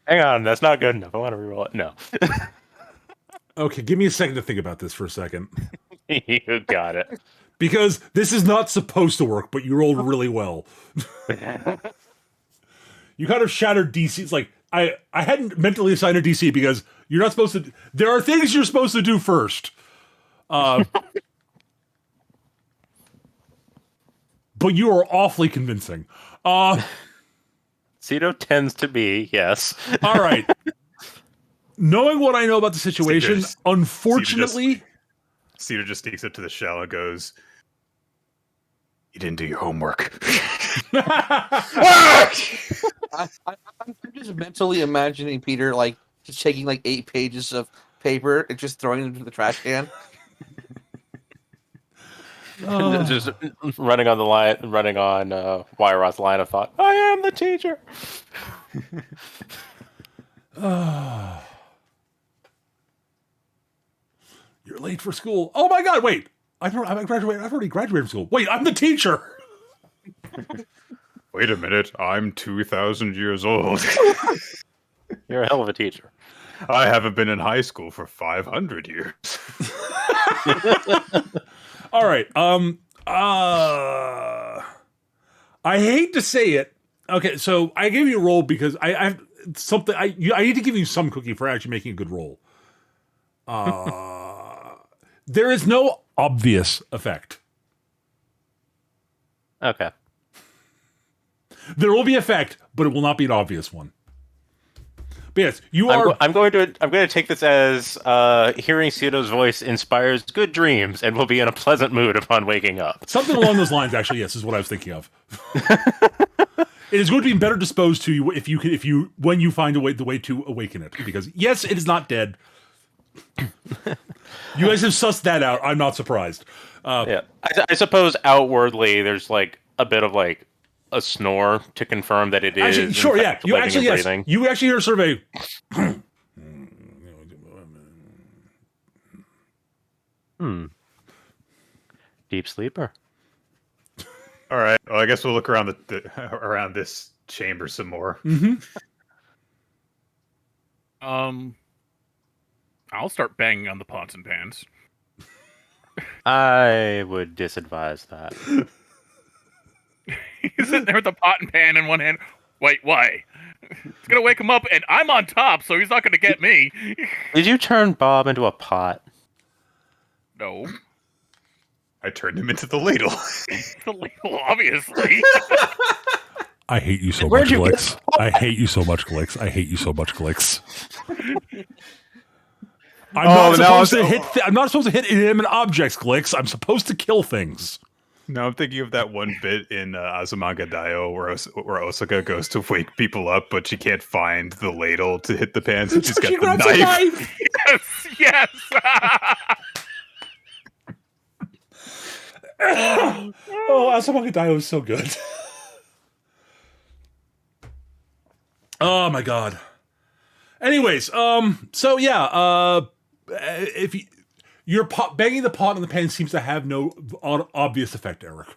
Hang on, that's not good enough. I want to reroll it. No. Okay, give me a second to think about this for a second. You got it. Because this is not supposed to work, but you rolled really well. You kind of shattered DC. It's like, I hadn't mentally assigned a DC because you're not supposed to. There are things you're supposed to do first. But you are awfully convincing. Cedo tends to be, yes. All right. Knowing what I know about the situation, unfortunately... Cedar just sneaks up to the shell and goes, "You didn't do your homework." I'm just mentally imagining Peter like just taking like 8 pages of paper and just throwing them into the trash can. Just running on Wyroth's line of thought. I am the teacher. You're late for school. Oh my god, wait. I've already graduated from school. Wait, I'm the teacher. Wait a minute, I'm 2,000 years old. You're a hell of a teacher. I haven't been in high school for 500 years. All right. I hate to say it. Okay, so I gave you a roll because I need to give you some cookie for actually making a good roll. There is no obvious effect. Okay. There will be effect, but it will not be an obvious one. But yes, you are. I'm going to take this as hearing Cedo's voice inspires good dreams and will be in a pleasant mood upon waking up. Something along those lines, actually, yes, is what I was thinking of. It is going to be better disposed to you when you find the way to awaken it. Because yes, it is not dead. You guys have sussed that out. I'm not surprised. Yeah, I suppose outwardly there's like a bit of like a snore to confirm that it is. Actually, sure, yeah. You actually, yes. You actually hear sort of a. Deep sleeper. All right. Well, I guess we'll look around around this chamber some more. Mm-hmm. I'll start banging on the pots and pans. I would disadvise that. He's sitting there with the pot and pan in one hand. Wait, why? It's gonna wake him up, and I'm on top, so he's not gonna get me. Did you turn Bob into a pot? No. I turned him into the ladle. The ladle, obviously. I hate you so much, Glix. I hate you so much, Glix. I hate you so much, Glix. I'm not supposed to hit inanimate objects, Glix. I'm supposed to kill things. No, I'm thinking of that one bit in Azumanga Daioh where Osaka goes to wake people up, but she can't find the ladle to hit the pans, and she's got the knife. Yes. Oh, Azumanga Daioh is so good. Oh my god. Anyways, so yeah, if you're banging the pot on the pan seems to have no obvious effect, Eric.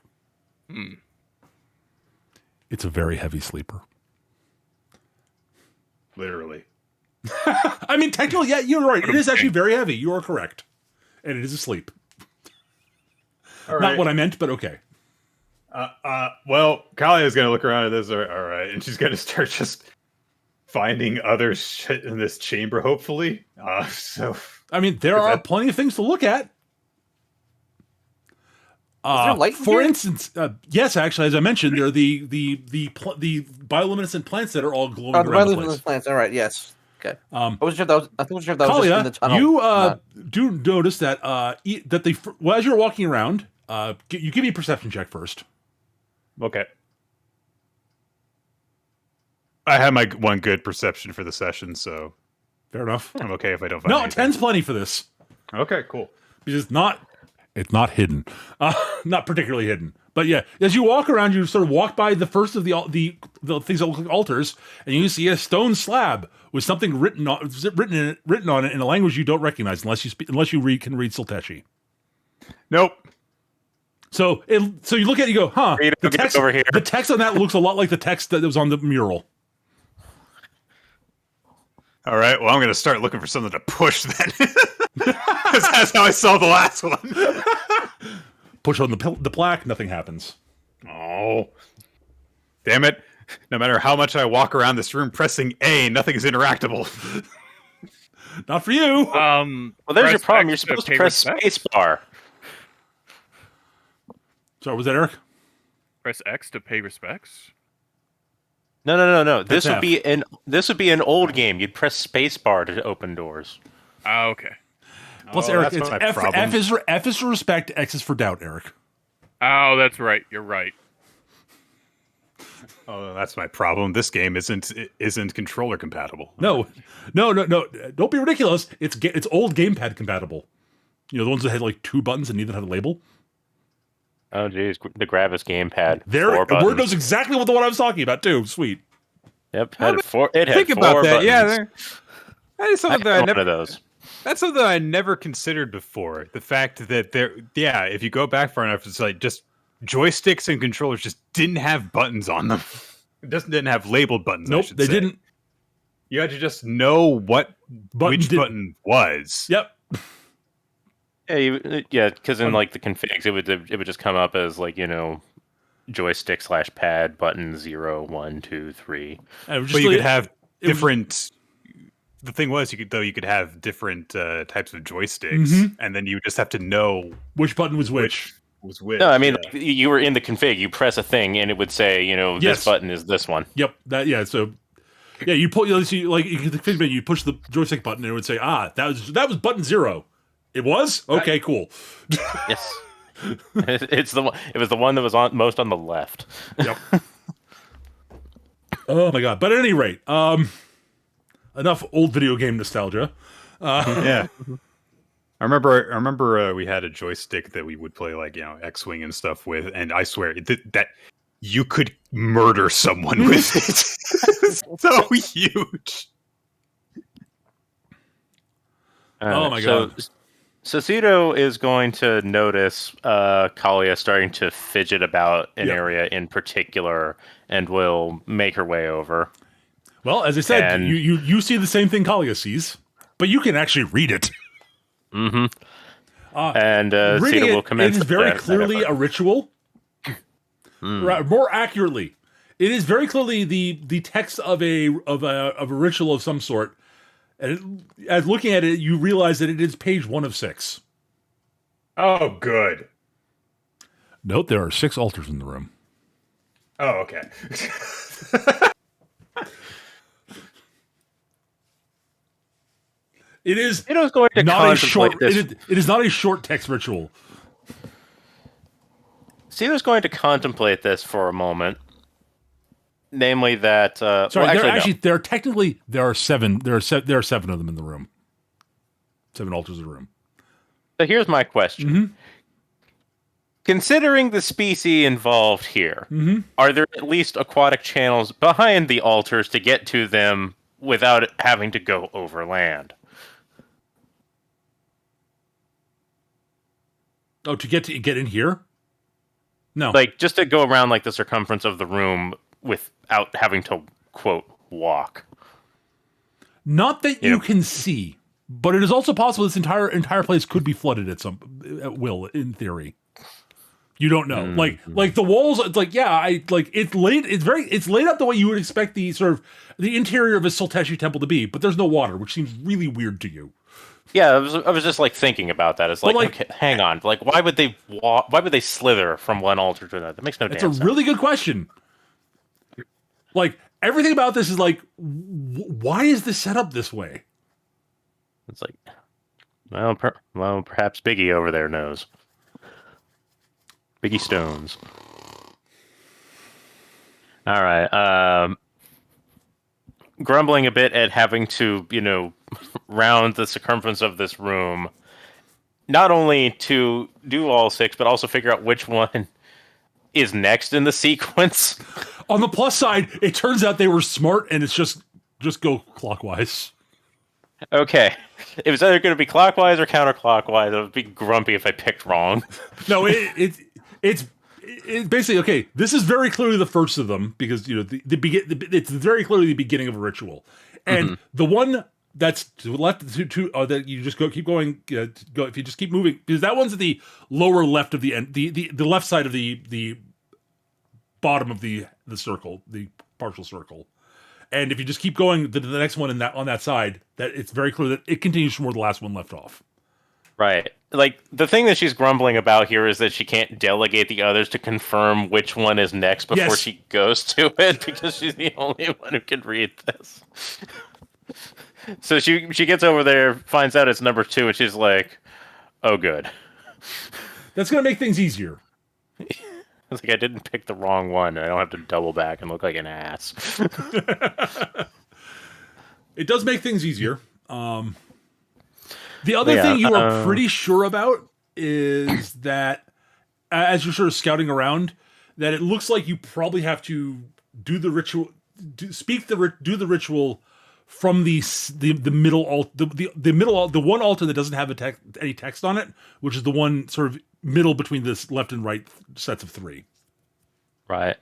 It's a very heavy sleeper. Literally. I mean, technically, yeah, you're right. It is actually very heavy. You are correct, and it is asleep. All right. Not what I meant, but okay. Well, Kalia is going to look around at this. All right, and she's going to start just finding other shit in this chamber, hopefully. So, I mean, there are plenty of things to look at. Is there light for here? instance, yes, actually, as I mentioned, there are the bioluminescent plants that are all glowing Oh, the around the bioluminescent place. plants. All right, yes. Okay. I wasn't sure if that was just in Kalia, the tunnel. you do notice that as you're walking around, you give me a perception check first. okay. I had my one good perception for the session, so Fair enough. I'm okay if I don't find No, anything. 10's plenty for this. Okay, cool. Because it's not hidden. Not particularly hidden. But yeah, as you walk around, you sort of walk by the first of the things that look like altars, and you see a stone slab with something written on it in a language you don't recognize unless you can read Silteshi. Nope. So you look at it, you go, huh? Read it, get over here. The text on that looks a lot like the text that was on the mural. All right. Well, I'm going to start looking for something to push then. 'Cause that's how I saw the last one. Push on the plaque, nothing happens. Oh, damn it! No matter how much I walk around this room pressing A, nothing is interactable. Not for you. Well, there's your press problem. X You're to supposed to pay press respect. spacebar. Sorry, was that Eric? Press X to pay respects. No. That's This would be an old game. You'd press spacebar to open doors. Oh, okay. Plus, Oh, Eric, that's it's my F, problem. F is for respect, X is for doubt, Eric. Oh, that's right. You're right. Oh, that's my problem. This game isn't controller compatible. No. Don't be ridiculous. It's old gamepad compatible. You know, the ones that had like 2 buttons and neither had a label. Oh, geez. The Gravis gamepad. There, 4 Word buttons. knows exactly what the one I was talking about, too. Sweet. Yep. It had 4 Think about buttons. that. Yeah, that is I something had that I one never. of those. That's something I never considered before. The fact that if you go back far enough, it's like just joysticks and controllers just didn't have buttons on them. It didn't have labeled buttons. I Nope, should they say. didn't. You had to just know which button was. Yep. Yeah, because in like the configs, it would just come up as like joystick / pad button 0, 1, 2, 3. And it was But just you like- could have it was- different. The thing was, you could have different types of joysticks, Mhm. and then you just have to know which button was which. was which. No, I mean yeah. like, you were in the config. You press a thing, and it would say, Yes. this button is this one. Yep. So, yeah, you pull. You push the joystick button, and it would say, that was button 0. It was okay, cool. Yes. It's the one. It was the one that was most on the left. Yep. Oh my god! But at any rate, enough old video game nostalgia. Yeah. I remember we had a joystick that we would play like X-Wing and stuff with, and I swear that you could murder someone with it. It's so huge. Oh my God. So Cito is going to notice Kalia starting to fidget about an Yep. area in particular, and will make her way over. Well, as I said, And- you see the same thing Kalia sees, but you can actually read it. Mm-hmm. And Reading Cito will it commence. is very that clearly effort. a ritual. More accurately, it is very clearly the text of a ritual of some sort. And as looking at it, you realize that it is page 1 of 6. Oh, good. Note there are 6 altars in the room. Oh, okay. It is Cito's going to not a contemplate short. this. It is not a short text ritual. Cito's going to contemplate this for a moment. Namely, that. Sorry, no. there are technically there are 7. There are 7 of them in the room. 7 altars in the room. So here's my question. Mm-hmm. Considering the species involved here, Mm-hmm. are there at least aquatic channels behind the altars to get to them without having to go over land? Oh, to get in here? No. Like, just to go around like the circumference of the room without having to, quote, walk. Not that you Yeah. can see, but it is also possible this entire place could be flooded at will, in theory. You don't know. Like the walls, it's like, it's laid out the way you would expect the sort of the interior of a Sulteshi temple to be, but there's no water, which seems really weird to you. Yeah, I was just like thinking about that. It's like, like- okay, hang on. Like, why would they slither from one altar to another? That makes no It's damn a sense. really good question. Like everything about this is like, why is this set up this way? It's like, well, perhaps Biggie over there knows. Biggie Stones. All right. Grumbling a bit at having to, round the circumference of this room, not only to do all 6, but also figure out which one is next in the sequence. On the plus side, it turns out they were smart, and it's just go clockwise. Okay. It was either going to be clockwise or counterclockwise. I would be grumpy if I picked wrong. No, it's basically okay. This is very clearly the first of them because it's very clearly the beginning of a ritual, and the one That's to the left. That you just keep going. Go if you just keep moving, because that one's at the lower left of the end, the left side of the bottom of the circle, the partial circle. And if you just keep going to the next one on that side, that it's very clear that it continues from where the last one left off. Right. Like, the thing that she's grumbling about here is that she can't delegate the others to confirm which one is next before she goes to it, because she's the only one who can read this. So she gets over there, finds out it's number 2, and she's like, oh, good. That's going to make things easier. It's like, I didn't pick the wrong one. I don't have to double back and look like an ass. It does make things easier. The other thing you are pretty sure about is that as you're sort of scouting around, that it looks like you probably have to do the ritual, do the ritual from the middle the one altar that doesn't have any text on it, which is the one sort of middle between this left and right sets of 3. Right.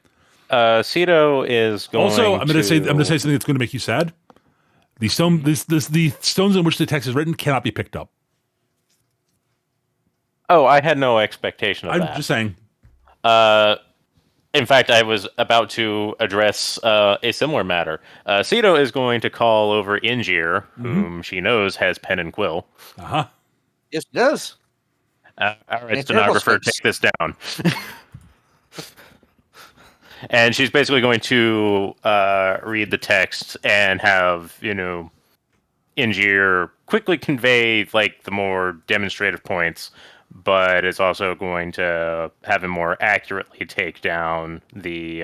Cito is going. Also, I'm going to say something that's going to make you sad. The stones in which the text is written cannot be picked up. Oh, I had no expectation of that. I'm just saying. In fact, I was about to address a similar matter. Cito is going to call over Ingir, whom she knows has pen and quill. Uh-huh. Yes, it does. All right, stenographer, take this down. And she's basically going to read the text and have, Ingir quickly convey, like, the more demonstrative points, but it's also going to have him more accurately take down the,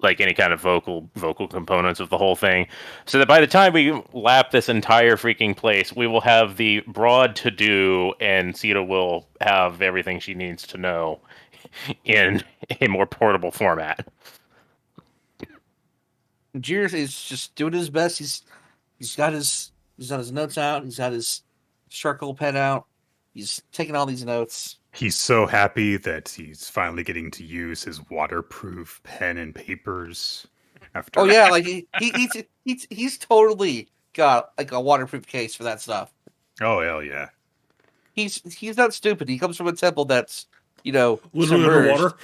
any kind of vocal components of the whole thing, so that by the time we lap this entire freaking place, we will have the broad to-do, and Cito will have everything she needs to know in a more portable format. Jir is just doing his best. He's got his notes out. He's got his charcoal pen out. He's taking all these notes. He's so happy that he's finally getting to use his waterproof pen and papers. After Like he's totally got like a waterproof case for that stuff. Oh hell yeah. He's not stupid. He comes from a temple that's literally underwater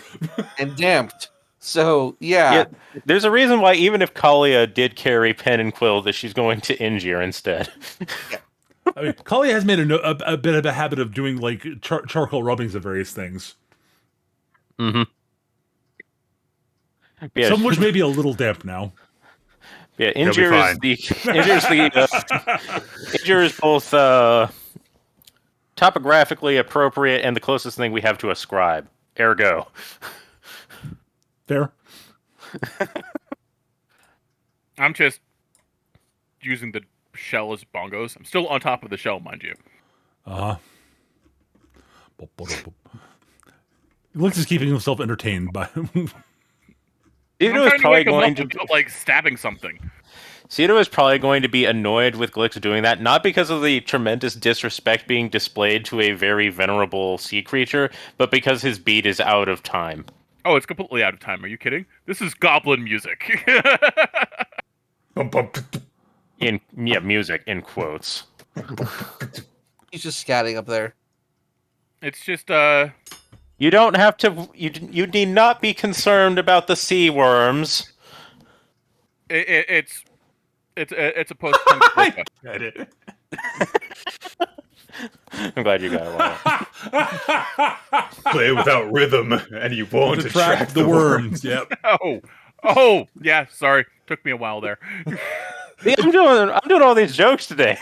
and damped. So yeah, there's a reason why even if Kalia did carry pen and quill, that she's going to Ingir instead. Yeah. I mean, Kalia has made a bit of a habit of doing like charcoal rubbings of various things. Mm-hmm. Yeah. Some which may be a little damp now. Yeah, Ingir is both topographically appropriate and the closest thing we have to a scribe. Ergo. Fair. I'm just using the shell as bongos. I'm still on top of the shell, mind you. Looks is keeping himself entertained by. Cito is probably going to like stabbing something. Cito is probably going to be annoyed with Glix doing that, not because of the tremendous disrespect being displayed to a very venerable sea creature, but because his beat is out of time. Oh, it's completely out of time. Are you kidding? This is goblin music. Music in quotes. he's just scatting up there. It's just You don't have to. You need not be concerned about the sea worms. It's a post. I get it. I'm glad you got it. Play without rhythm, and you won't attract the worms. Yep. Oh, yeah. Sorry, took me a while there. I'm doing all these jokes today.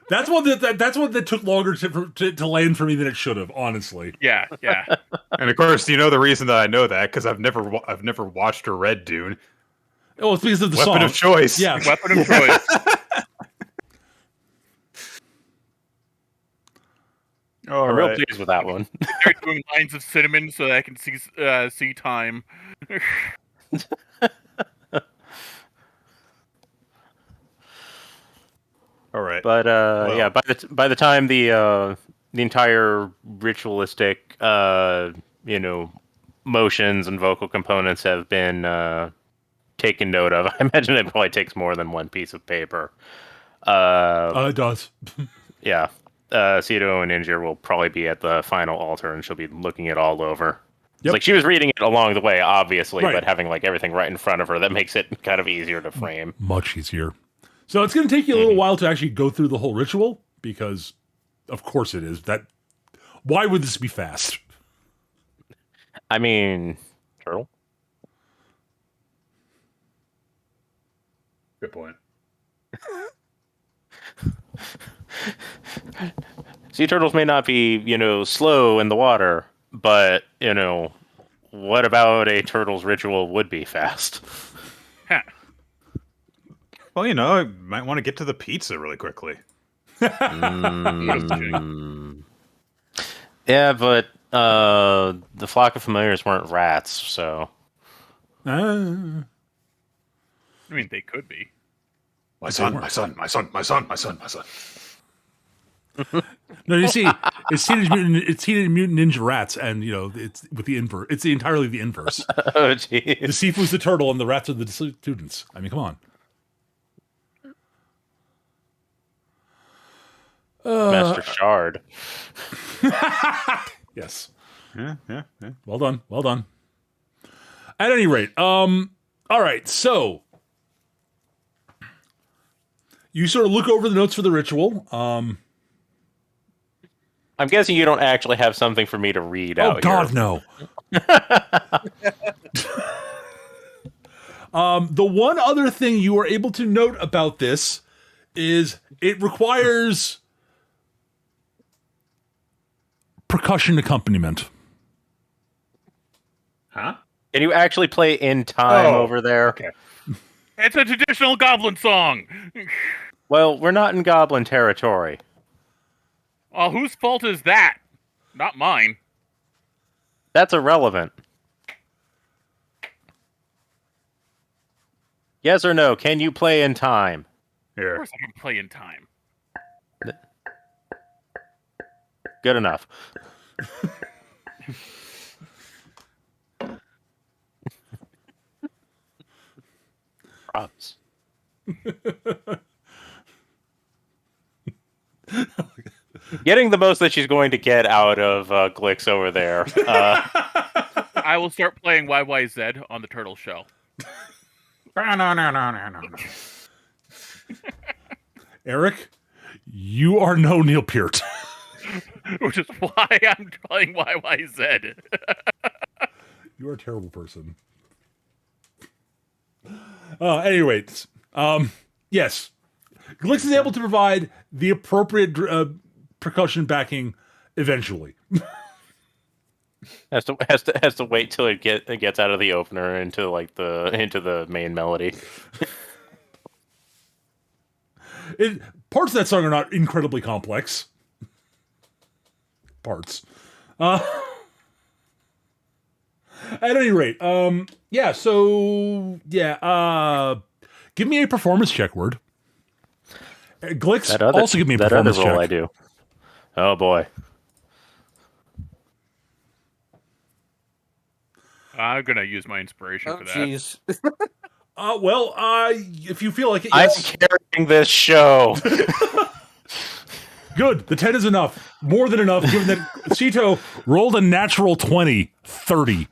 That's one that took longer to land for me than it should have. Honestly. Yeah. And of course, the reason that I know that because I've never watched or read Dune. Oh, it's because of the Weapon song. of choice. Yeah, Weapon of choice. I'm real pleased with that one. They're doing lines of cinnamon so that I can see time. All right. But by the time the entire ritualistic motions and vocal components have been taken note of. I imagine it probably takes more than one piece of paper. It does. Yeah. Cedo and Ninja will probably be at the final altar, and she'll be looking it all over. It's Yep. like she was reading it along the way, obviously, Right. but having like everything right in front of her, that makes it kind of easier to frame. Much easier. So it's going to take you a little while to actually go through the whole ritual, because of course it is. Why would this be fast? I mean, turtle. Good point. Sea turtles may not be, slow in the water, but, what about a turtle's ritual would be fast? Ha. Well, I might want to get to the pizza really quickly. Yeah, but the flock of familiars weren't rats, so... I mean, they could be. My son. No, you see, it's Teenage Mutant Ninja Rats, and it's with the inverse. It's entirely the inverse. Oh, jeez. The Sifu's the turtle, and the rats are the students. I mean, come on. Master Shard. Yes. Yeah. Well done. At any rate, all right, so you sort of look over the notes for the ritual. I'm guessing you don't actually have something for me to read out. Oh God, here. no. The one other thing you are able to note about this is it requires percussion accompaniment. Huh? Can you actually play in time over there? Okay. It's a traditional goblin song. Well, we're not in goblin territory. Well, whose fault is that? Not mine. That's irrelevant. Yes or no? Can you play in time? Of Here. course I can play in time. Good enough. Props. Getting the most that she's going to get out of Glix over there. I will start playing YYZ on the turtle shell. No. Eric, you are no Neil Peart. Which is why I'm playing YYZ. You are a terrible person. At any rate, yes. Glix is able to provide the appropriate percussion backing eventually. Has to wait till it gets out of the opener into the main melody. Parts of that song are not incredibly complex. Parts. At any rate, give me a performance check, Word. Glix, also give me a performance check. I do. Oh boy. I'm gonna use my inspiration for that. Jeez. If you feel like it, yes. I'm carrying this show. Good. The 10 is enough. More than enough, given that Cito rolled a natural 20. 30.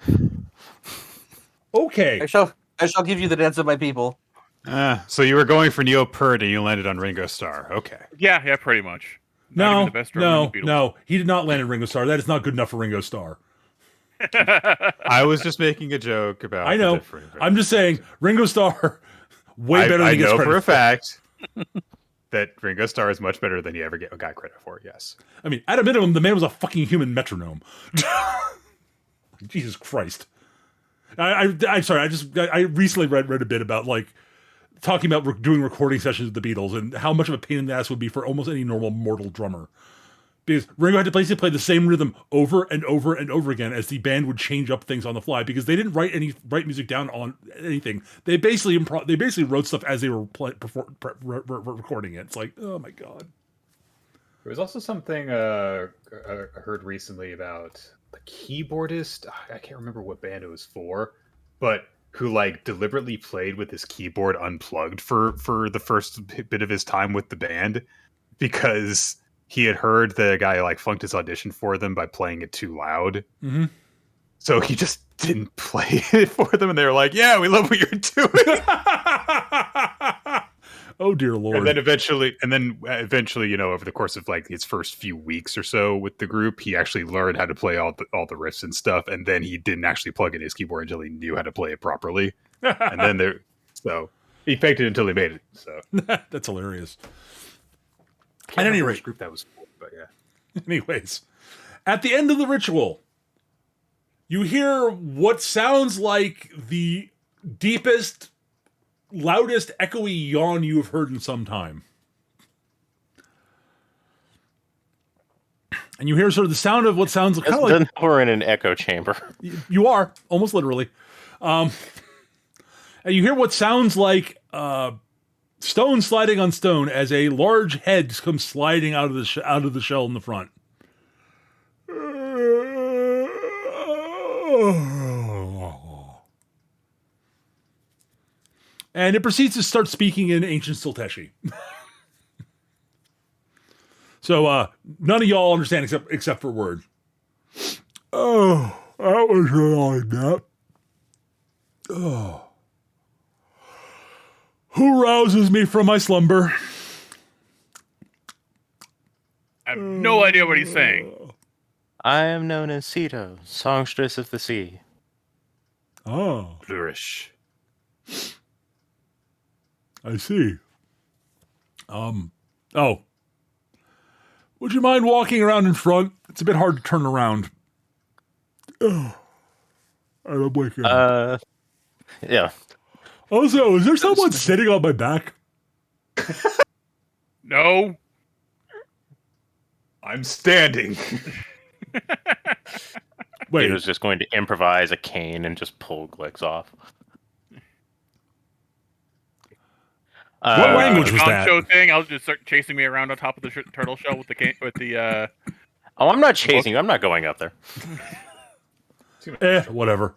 Okay. I shall give you the dance of my people. So you were going for Neo Purd and you landed on Ringo Starr. Okay. Yeah, pretty much. Not even the best drummer in the Beatles. No. He did not land in Ringo Starr. That is not good enough for Ringo Starr. I was just making a joke about. I know. I'm just saying, Ringo Starr, way better than he gets I know credit for a fact that Ringo Starr is much better than he ever got credit for. Yes. I mean, at a minimum, the man was a fucking human metronome. Jesus Christ. I'm sorry. I recently read a bit about talking about doing recording sessions with the Beatles and how much of a pain in the ass would be for almost any normal mortal drummer. Because Ringo had to basically play the same rhythm over and over and over again as the band would change up things on the fly because they didn't write music down on anything. They basically wrote stuff as they were recording it. It's like, oh my God. There was also something I heard recently about the keyboardist. I can't remember what band it was for, but who like deliberately played with his keyboard unplugged for the first bit of his time with the band because he had heard the guy like flunked his audition for them by playing it too loud. Mm-hmm. So he just didn't play it for them, and they were like, "Yeah, we love what you're doing." Oh dear Lord! And then eventually, you know, over the course of like his first few weeks or so with the group, he actually learned how to play all the riffs and stuff. And then he didn't actually plug in his keyboard until he knew how to play it properly. And then he faked it until he made it. So That's hilarious. At any rate, group that was cool, but yeah. Anyways, at the end of the ritual, you hear what sounds like the deepest, loudest, echoey yawn you have heard in some time. And you hear sort of the sound of what sounds kind of like... Then we're in an echo chamber. You are, almost literally. And you hear what sounds like stone sliding on stone as a large head comes sliding out of the shell in the front. And it proceeds to start speaking in ancient Silteshi. So none of y'all understand except for word. Oh, that was really that. Oh. Who rouses me from my slumber? I have no idea what he's saying. I am known as Ceto, songstress of the sea. Oh, Flourish. I see. Oh. Would you mind walking around in front? It's a bit hard to turn around. Oh. And I'm waking up. Yeah. Also, is there someone sitting on my back? No. I'm standing. Wait, He was just going to improvise a cane and just pull Glix off. What language was that? Show thing. I was just start chasing me around on top of the turtle shell with the. Oh, I'm not chasing you. I'm not going up there. Whatever.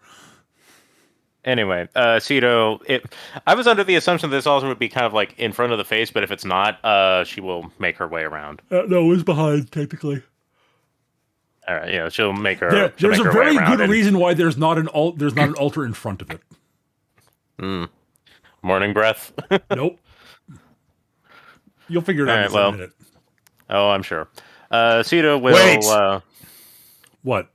Anyway, Ceto, I was under the assumption this also would be kind of like in front of the face, but if it's not, she will make her way around. No, it's behind, technically. All right, yeah, she'll make her. There's a very good reason why there's not an altar in front of it. Morning breath. Nope. You'll figure it out in a minute. Oh, I'm sure. Ceto will. Wait. What?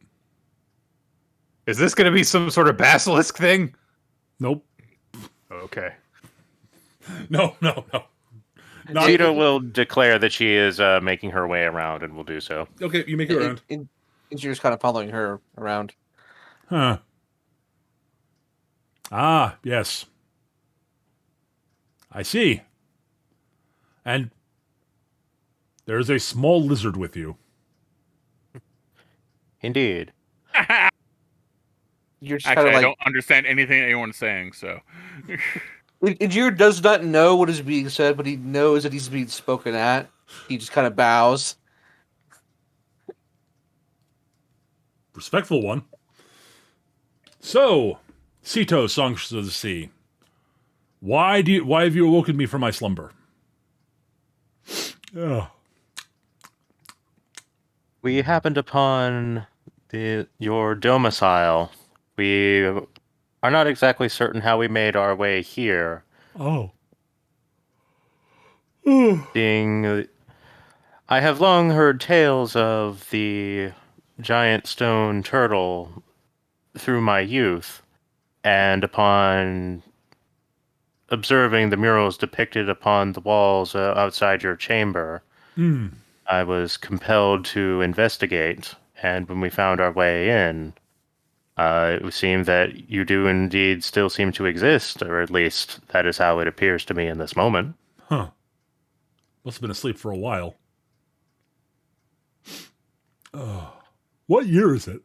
Is this going to be some sort of basilisk thing? Nope. Okay. No. Ceto will declare that she is making her way around and will do so. Okay, you make it around. And you're just kind of following her around. Huh. Ah, yes. I see. And there's a small lizard with you. Indeed. You're just Actually, kind of I like... don't understand anything anyone's saying, so. Ijir does not know what is being said, but he knows that he's being spoken at. He just kind of bows. Respectful one. So, Ceto, Songstress of the Sea. Why have you awoken me from my slumber? Oh. We happened upon your domicile. We are not exactly certain how we made our way here. Oh. I have long heard tales of the giant stone turtle through my youth, and upon observing the murals depicted upon the walls outside your chamber, I was compelled to investigate, and when we found our way in, it seemed that you do indeed still seem to exist, or at least that is how it appears to me in this moment. Huh. Must have been asleep for a while. What year is it?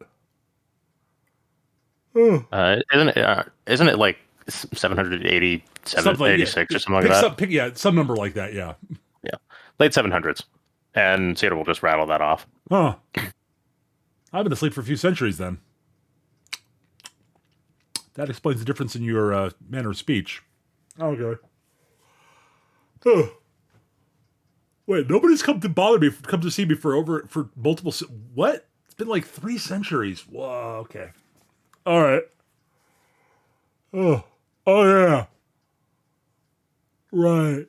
Isn't it like 787, Something like, 86 or something like that? Some number like that, yeah. Yeah, late 700s. And Ceto will just rattle that off. Huh. I've been asleep for a few centuries then. That explains the difference in your manner of speech. Okay. Oh. Wait, nobody's come to bother me, come to see me for multiple. What? It's been like 3 centuries. Whoa. Okay. All right. Oh. Oh yeah. Right.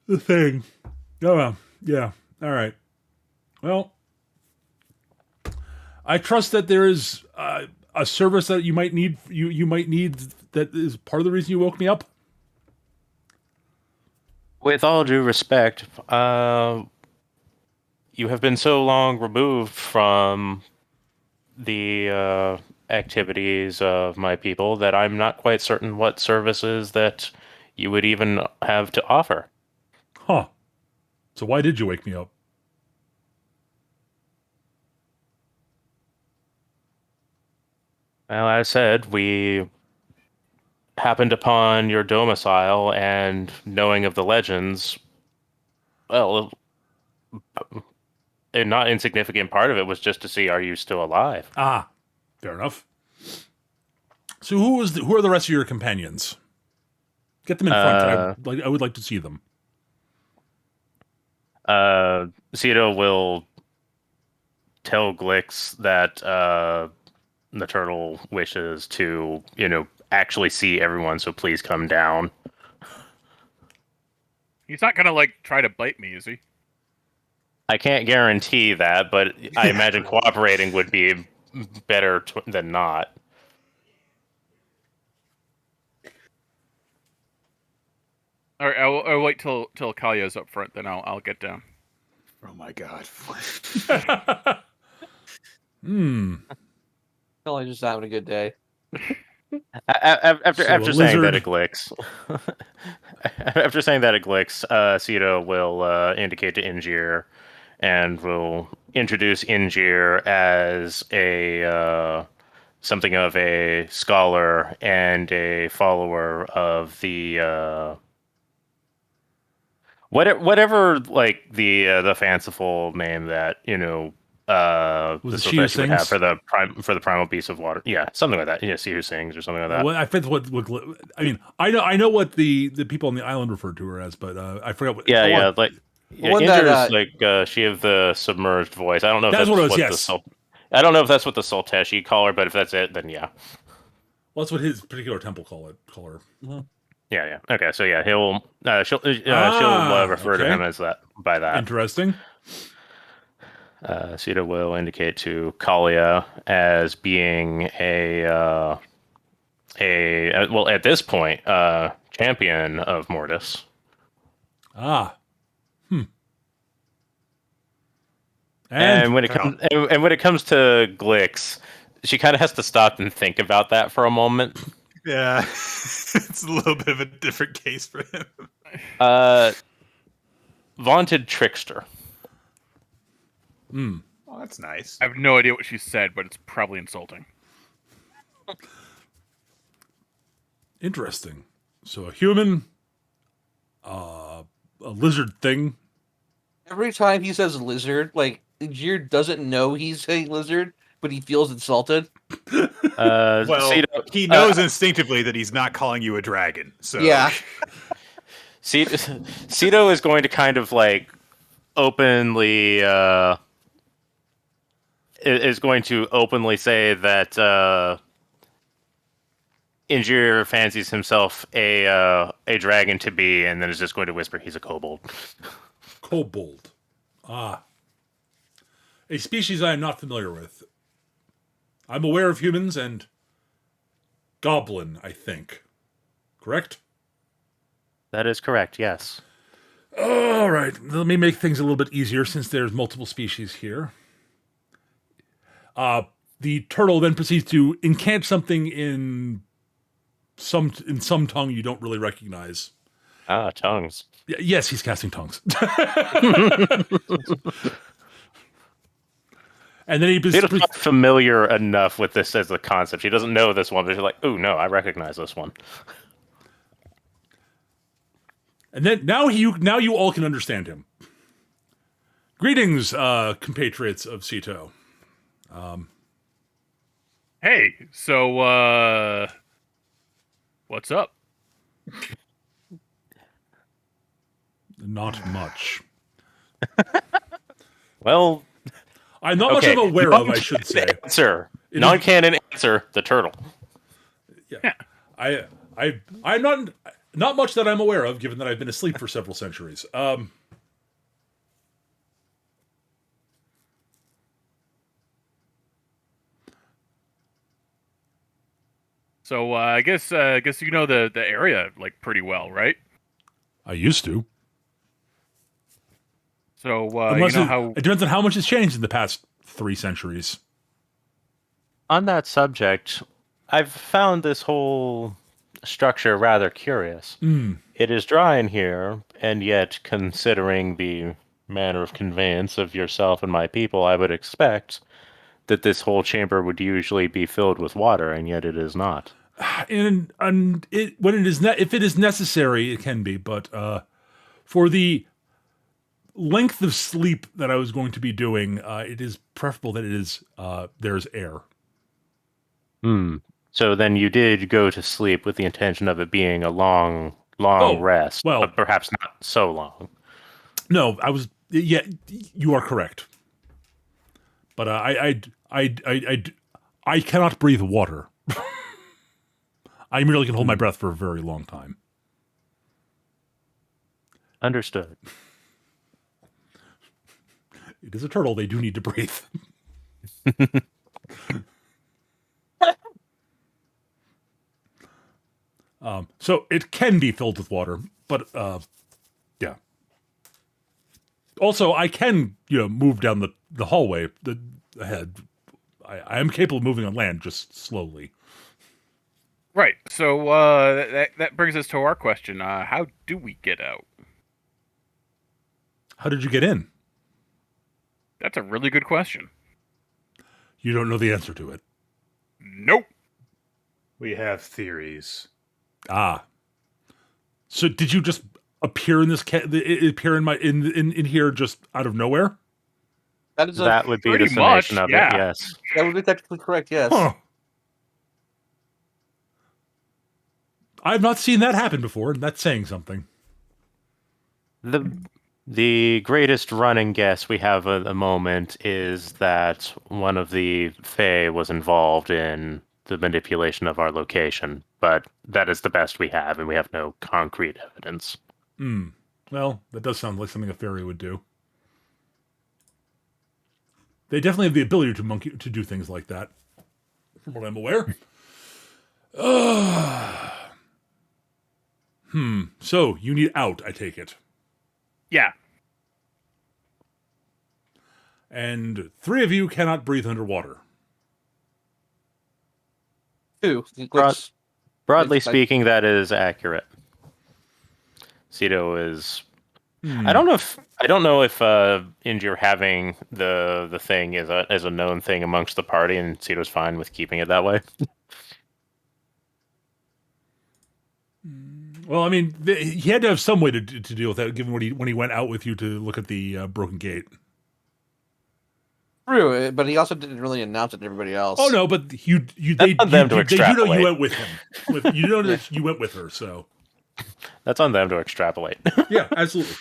The thing. Oh well. Yeah. All right. Well, I trust that there is a service that you might need. You might need that is part of the reason you woke me up. With all due respect, you have been so long removed from the activities of my people that I'm not quite certain what services that you would even have to offer. Huh. So why did you wake me up? Well, as said, we happened upon your domicile, and knowing of the legends, well, a not insignificant part of it was just to see, are you still alive? Ah, fair enough. So who are the rest of your companions? Get them in front. I would like to see them. Cito will tell Glix that the turtle wishes to, actually see everyone, so please come down. He's not gonna try to bite me, is he? I can't guarantee that, but I imagine cooperating would be better than not. All right, I'll wait till Kalia's up front, then I'll get down. Oh my god. Probably just having a good day. After saying that, Glix, after saying that, Glix, Cito will indicate to Ingir, and will introduce Ingir as a something of a scholar and a follower of the whatever the fanciful name that the She would have for the primal beast of water. Yeah, something like that. Yeah, see who sings or something like that. Well, I think what I mean. I know what the people on the island referred to her as, but I forgot what. Yeah, one Ingir's she have the submerged voice. I don't know if that's what it was. Yes. I don't know if that's what the Sulteshi call her, but if that's it, then yeah. Well, that's what his particular temple call her. Mm-hmm. Yeah. Okay, so yeah, she'll refer to him as that by that. Interesting. Cito will indicate to Kalia as being well, at this point, champion of Mortis. And when it comes to Glix, she kind of has to stop and think about that for a moment. Yeah, it's a little bit of a different case for him. Vaunted Trickster. Oh, that's nice. I have no idea what she said, but it's probably insulting. Interesting. So a human, a lizard thing. Every time he says lizard, Jir doesn't know he's saying lizard, but he feels insulted. Well, he knows instinctively that he's not calling you a dragon. So yeah, Cito is going to kind of openly is going to openly say that Ingir fancies himself a dragon to be, and then is just going to whisper he's a kobold. Kobold. A species I am not familiar with. I'm aware of humans and goblin, I think. Correct? That is correct, yes. All right. Let me make things a little bit easier since there's multiple species here. The turtle then proceeds to incant something in some tongue you don't really recognize. Tongues. Yes, he's casting tongues. And then He's not familiar enough with this as a concept. He doesn't know this one, but he's like, "Oh no, I recognize this one." And then now you all can understand him. Greetings, compatriots of Cito. Hey, so what's up? Not much. Well, I'm not okay. much of aware of, I should say. Answer. It is- Non-canon answer. The turtle. Yeah. I'm not much that I'm aware of, given that I've been asleep for several centuries. So I guess you know the area like pretty well, right? I used to. So Unless you know how it depends on how much has changed in the past 3 centuries. On that subject, I've found this whole structure rather curious. It is dry in here, and yet, considering the manner of conveyance of yourself and my people, I would expect that this whole chamber would usually be filled with water, and yet it is not. And when it is if it is necessary, it can be. But for the length of sleep that I was going to be doing, it is preferable that it is there's air. So then you did go to sleep with the intention of it being a long rest, well- but perhaps not so long. No, I was. Yeah, you are correct. But I cannot breathe water. I merely can hold my breath for a very long time. Understood. It is a turtle; they do need to breathe. So it can be filled with water, but yeah. Also, I can move down the hallway ahead. I am capable of moving on land, just slowly. right. So that brings us to our question. How do we get out? How did you get in? That's a really good question. You don't know the answer to it. Nope. We have theories. Ah. So did you just appear in this appear in here just out of nowhere? That is That would be the pretty summation much, of yeah. it, yes. that would be technically correct. Yes. Huh. I've not seen that happen before, and that's saying something. The greatest running guess we have at the moment is that one of the Fae was involved in the manipulation of our location, but that is the best we have, and we have no concrete evidence. Well, that does sound like something a fairy would do. They definitely have the ability to do things like that, from what I'm aware. So you need out, I take it. Yeah. And 3 of you cannot breathe underwater. 2. Broadly It's like- speaking, that is accurate. Cito is. I don't know if Injure having the thing is a known thing amongst the party, and Cito's fine with keeping it that way. Well, I mean, he had to have some way to deal with that, given when he went out with you to look at the broken gate. True, but he also didn't really announce it to everybody else. Oh no, but they on them to do know extrapolate. you went with him. You know that you went with her, so That's on them to extrapolate. yeah, absolutely.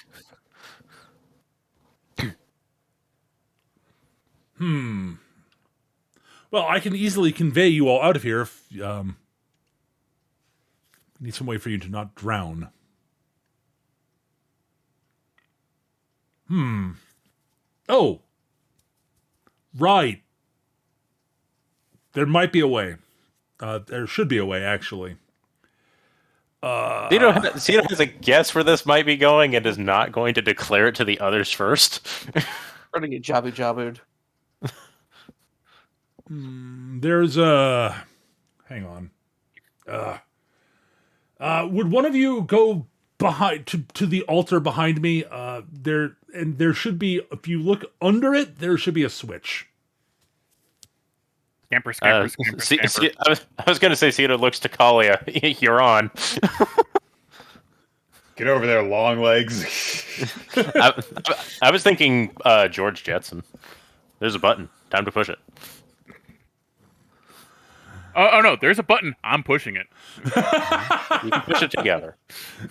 Well, I can easily convey you all out of here if need some way for you to not drown. Oh. Right. There might be a way. There should be a way, actually. Cito has a guess where this might be going and is not going to declare it to the others first. Trying to get jabu-jabued. There's a... Hang on. Would one of you go behind to the altar behind me? There should be, if you look under it, there should be a switch. Scamper, scamper, scamper, scamper. I was going to say Cito looks to Kalia. You're on. Get over there, long legs. I was thinking George Jetson. There's a button. Time to push it. Oh no, there's a button. I'm pushing it. You can push it together.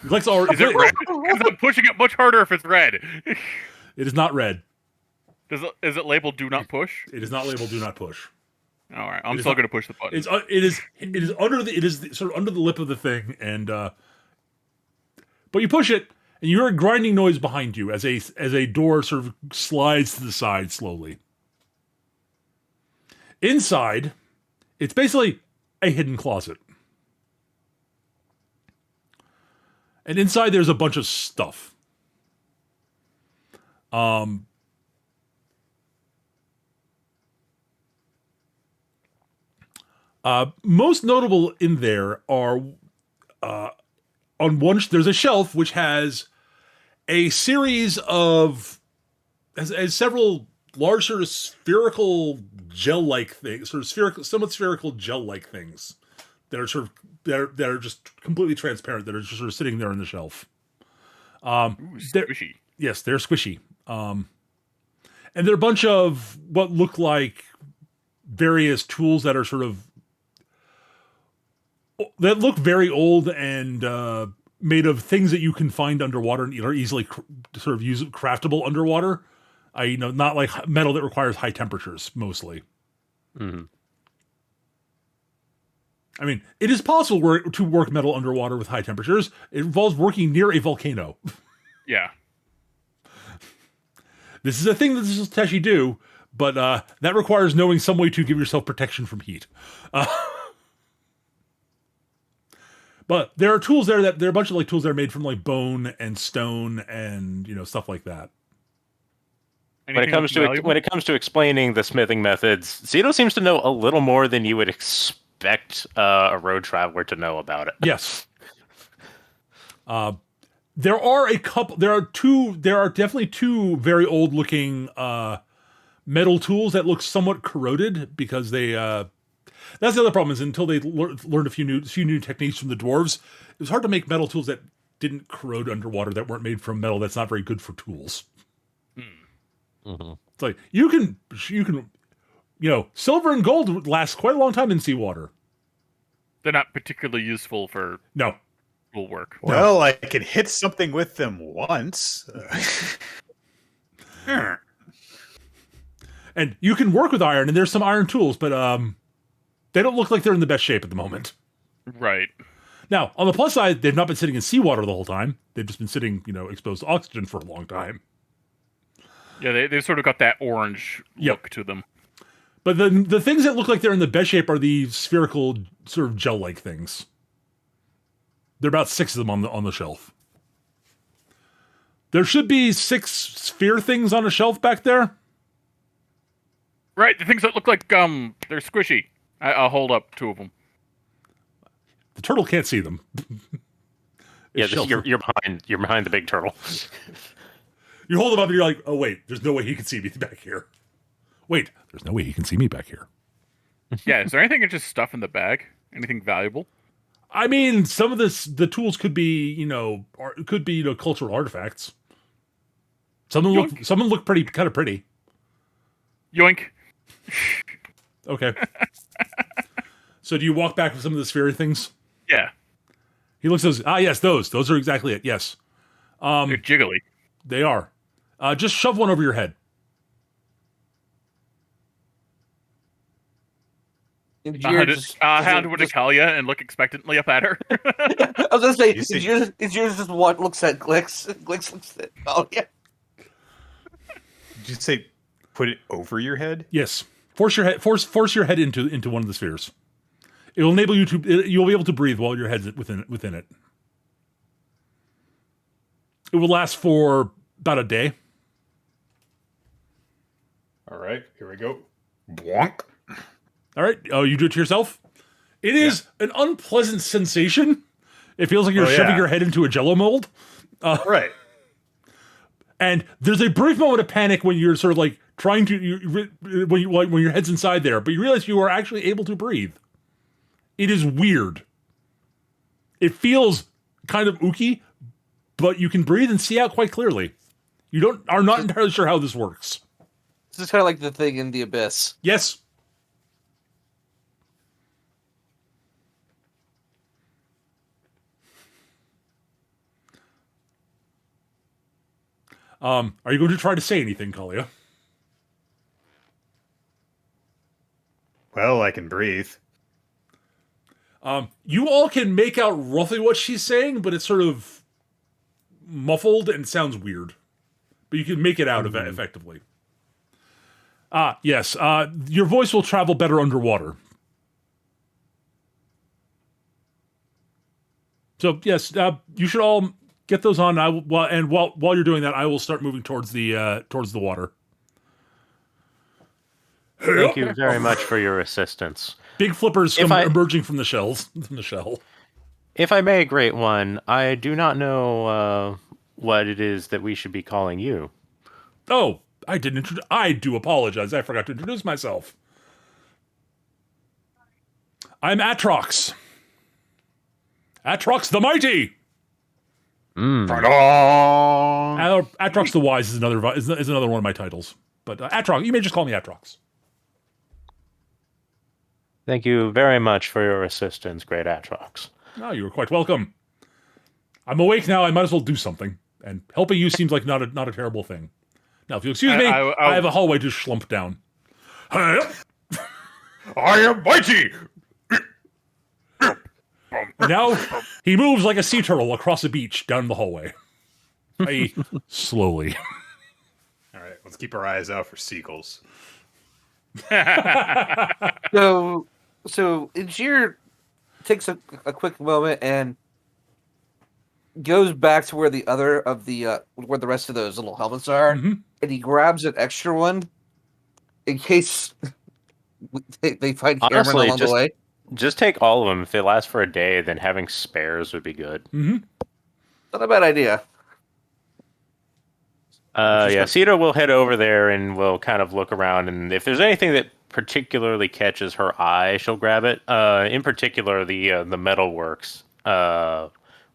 Glex already, Is it red? 'Cause I'm pushing it much harder if it's red. It is not red. Is it labeled "Do Not Push"? It is not labeled "Do Not Push." All right, I'm It is still not- going to push the button. It is under the sort of under the lip of the thing, and but you push it, and you hear a grinding noise behind you as a door sort of slides to the side slowly. Inside, it's basically a hidden closet, and inside there's a bunch of stuff. Most notable in there are on one. There's a shelf which has a series of has several large sort of spherical gel-like things, sort of spherical, somewhat spherical gel-like things that are sort of that are just completely transparent, that are just sort of sitting there on the shelf. Ooh, they're- squishy. Yes, they're squishy. And they're a bunch of what look like various tools that are sort of that look very old and made of things that you can find underwater and are easily sort of craftable underwater. Not like metal that requires high temperatures mostly. Mm-hmm. I mean, it is possible to work metal underwater with high temperatures. It involves working near a volcano. Yeah. This is a thing that this will Teshi do, but that requires knowing some way to give yourself protection from heat. But there are tools there there are a bunch of like tools that are made from like bone and stone and stuff like that. When it comes to explaining the smithing methods, Zito seems to know a little more than you would expect a road traveler to know about it. Yes. There are a couple. There are definitely two very old looking metal tools that look somewhat corroded because they. That's the other problem is until they learned a few new techniques from the dwarves, it was hard to make metal tools that didn't corrode underwater, that weren't made from metal that's not very good for tools. Mm-hmm. It's like you can silver and gold last quite a long time in seawater. They're not particularly useful for No. tool work. Well, I could hit something with them once. And you can work with iron, and there's some iron tools, but they don't look like they're in the best shape at the moment. Right. Now, on the plus side, they've not been sitting in seawater the whole time. They've just been sitting, exposed to oxygen for a long time. Yeah, they've sort of got that orange look to them. But the things that look like they're in the best shape are the spherical, sort of gel-like things. There are about 6 of them on the shelf. There should be 6 sphere things on a shelf back there. Right, the things that look like they're squishy. I'll hold up 2 of them. The turtle can't see them. Yeah, Shelf. you're behind. You're behind the big turtle. You hold them up and you're like, oh wait, there's no way he can see me back here. Wait, there's no way he can see me back here. Yeah, is there anything that's just stuff in the bag? Anything valuable? I mean, some of the tools could be, cultural artifacts. Some of them look kind of pretty. Yoink. Okay. So do you walk back with some of the sphere things? Yeah, He looks at those. Yes, those are exactly it. Yes, they're jiggly. they are. Just shove one over your head. Hand over to Kalia and look expectantly up at her. I was gonna say, You is see- yours just what looks at Glix? Glix looks at. Oh yeah. Did you say put it over your head? Yes. Force your head into one of the spheres. It will enable you to. You'll be able to breathe while your head's within it. It will last for about a day. All right, here we go. Bonk. All right. Oh, you do it to yourself? It is an unpleasant sensation. It feels like you're shoving your head into a jello mold. Right. And there's a brief moment of panic when you're sort of like trying to, when your head's inside there, but you realize you are actually able to breathe. It is weird. It feels kind of ooky, but you can breathe and see out quite clearly. You are not entirely sure how this works. This is kind of like the thing in the abyss. Yes. Are you going to try to say anything, Kalia? Well, I can breathe. You all can make out roughly what she's saying, but it's sort of muffled and sounds weird. But you can make it out effectively. Yes. Your voice will travel better underwater. So yes, you should all get those on. While you're doing that, I will start moving towards the water. Thank you very much for your assistance. Big flippers emerging from the shells. From the shell. If I may, Great One, I do not know what it is that we should be calling you. Oh, I didn't. I do apologize. I forgot to introduce myself. I'm Atrox. Atrox the Mighty. Atrox the Wise is another one of my titles. But Atrox, you may just call me Atrox. Thank you very much for your assistance, Great Atrox. Oh, you were quite welcome. I'm awake now. I might as well do something. And helping you seems like not a terrible thing. Now, if you'll excuse me, I have a hallway to slump down. I am mighty. And now he moves like a sea turtle across a beach down the hallway. Slowly. All right, let's keep our eyes out for seagulls. So Injir takes a quick moment and goes back to where the where the rest of those little helmets are, and he grabs an extra one in case they find Cameron along the way. Just take all of them. If they last for a day, then having spares would be good. Mm-hmm. Not a bad idea. Cedar will head over there and we'll kind of look around, and if there's anything that particularly catches her eye, she'll grab it. In particular, the metalworks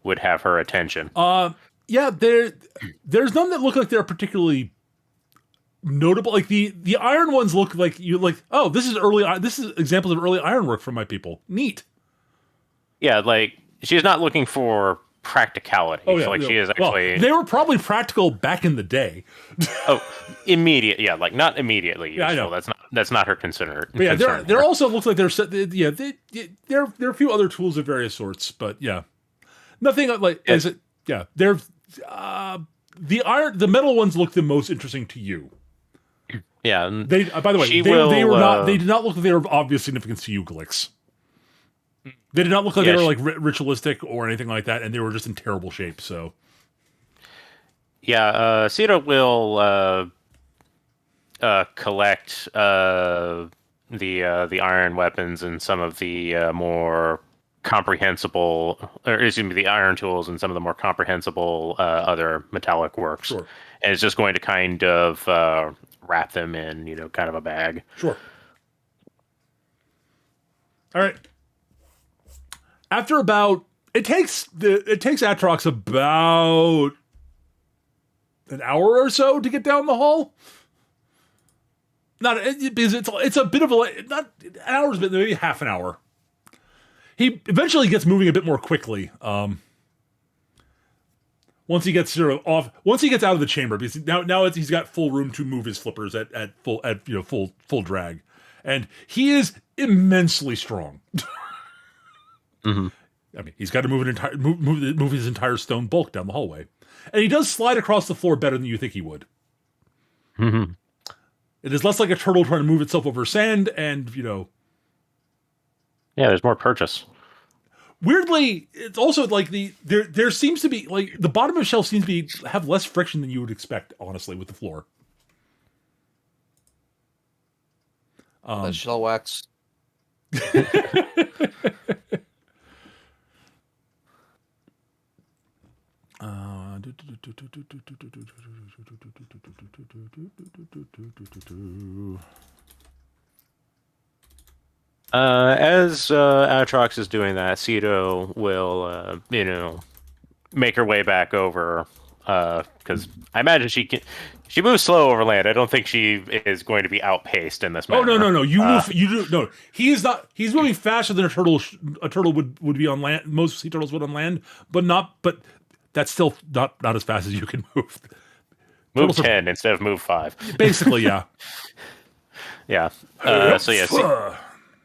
would have her attention. There's none that look like they're particularly notable. Like the iron ones look like oh, this is examples of early ironwork from my people. Neat. Yeah, like she's not looking for practicality. Oh, yeah, she is actually. Well, they were probably practical back in the day. Immediate. Yeah, like not immediately useful. I know. That's not her concern. But yeah, there also looks like there are a few other tools of various sorts, but yeah, nothing like is it. Yeah, they're the metal ones look the most interesting to you. Yeah. They by the way, they were not. They did not look like they were of obvious significance to you, Glix. They did not look like they were like ritualistic or anything like that, and they were just in terrible shape. So, yeah, Cedar will collect the iron weapons and some of the more comprehensible, the iron tools and some of the more comprehensible other metallic works. Sure. And it's just going to kind of wrap them in, kind of a bag. Sure. All right. After it takes Atrox about an hour or so to get down the hall. Because it's a bit of not an hour's bit, maybe half an hour. He eventually gets moving a bit more quickly. Once he gets once he gets out of the chamber, because now he's got full room to move his flippers at full drag, and he is immensely strong. Mm-hmm. I mean, he's got to move his entire stone bulk down the hallway, and he does slide across the floor better than you think he would. Mm-hmm. It is less like a turtle trying to move itself over sand, and yeah, there's more purchase. Weirdly, it's also like there seems to be like the bottom of the shelf seems to have less friction than you would expect, honestly, with the floor. Shell wax. As Atrox is doing that, Cedo will, make her way back over, because I imagine she moves slow over land. I don't think she is going to be outpaced in this manner. Oh no! No. He is not. He's moving faster than a turtle. A turtle would be on land. Most sea turtles would on land, but that's still not as fast as you can move. Move Turtles are- 10 instead of move 5. Basically, yeah. Yeah. So yes,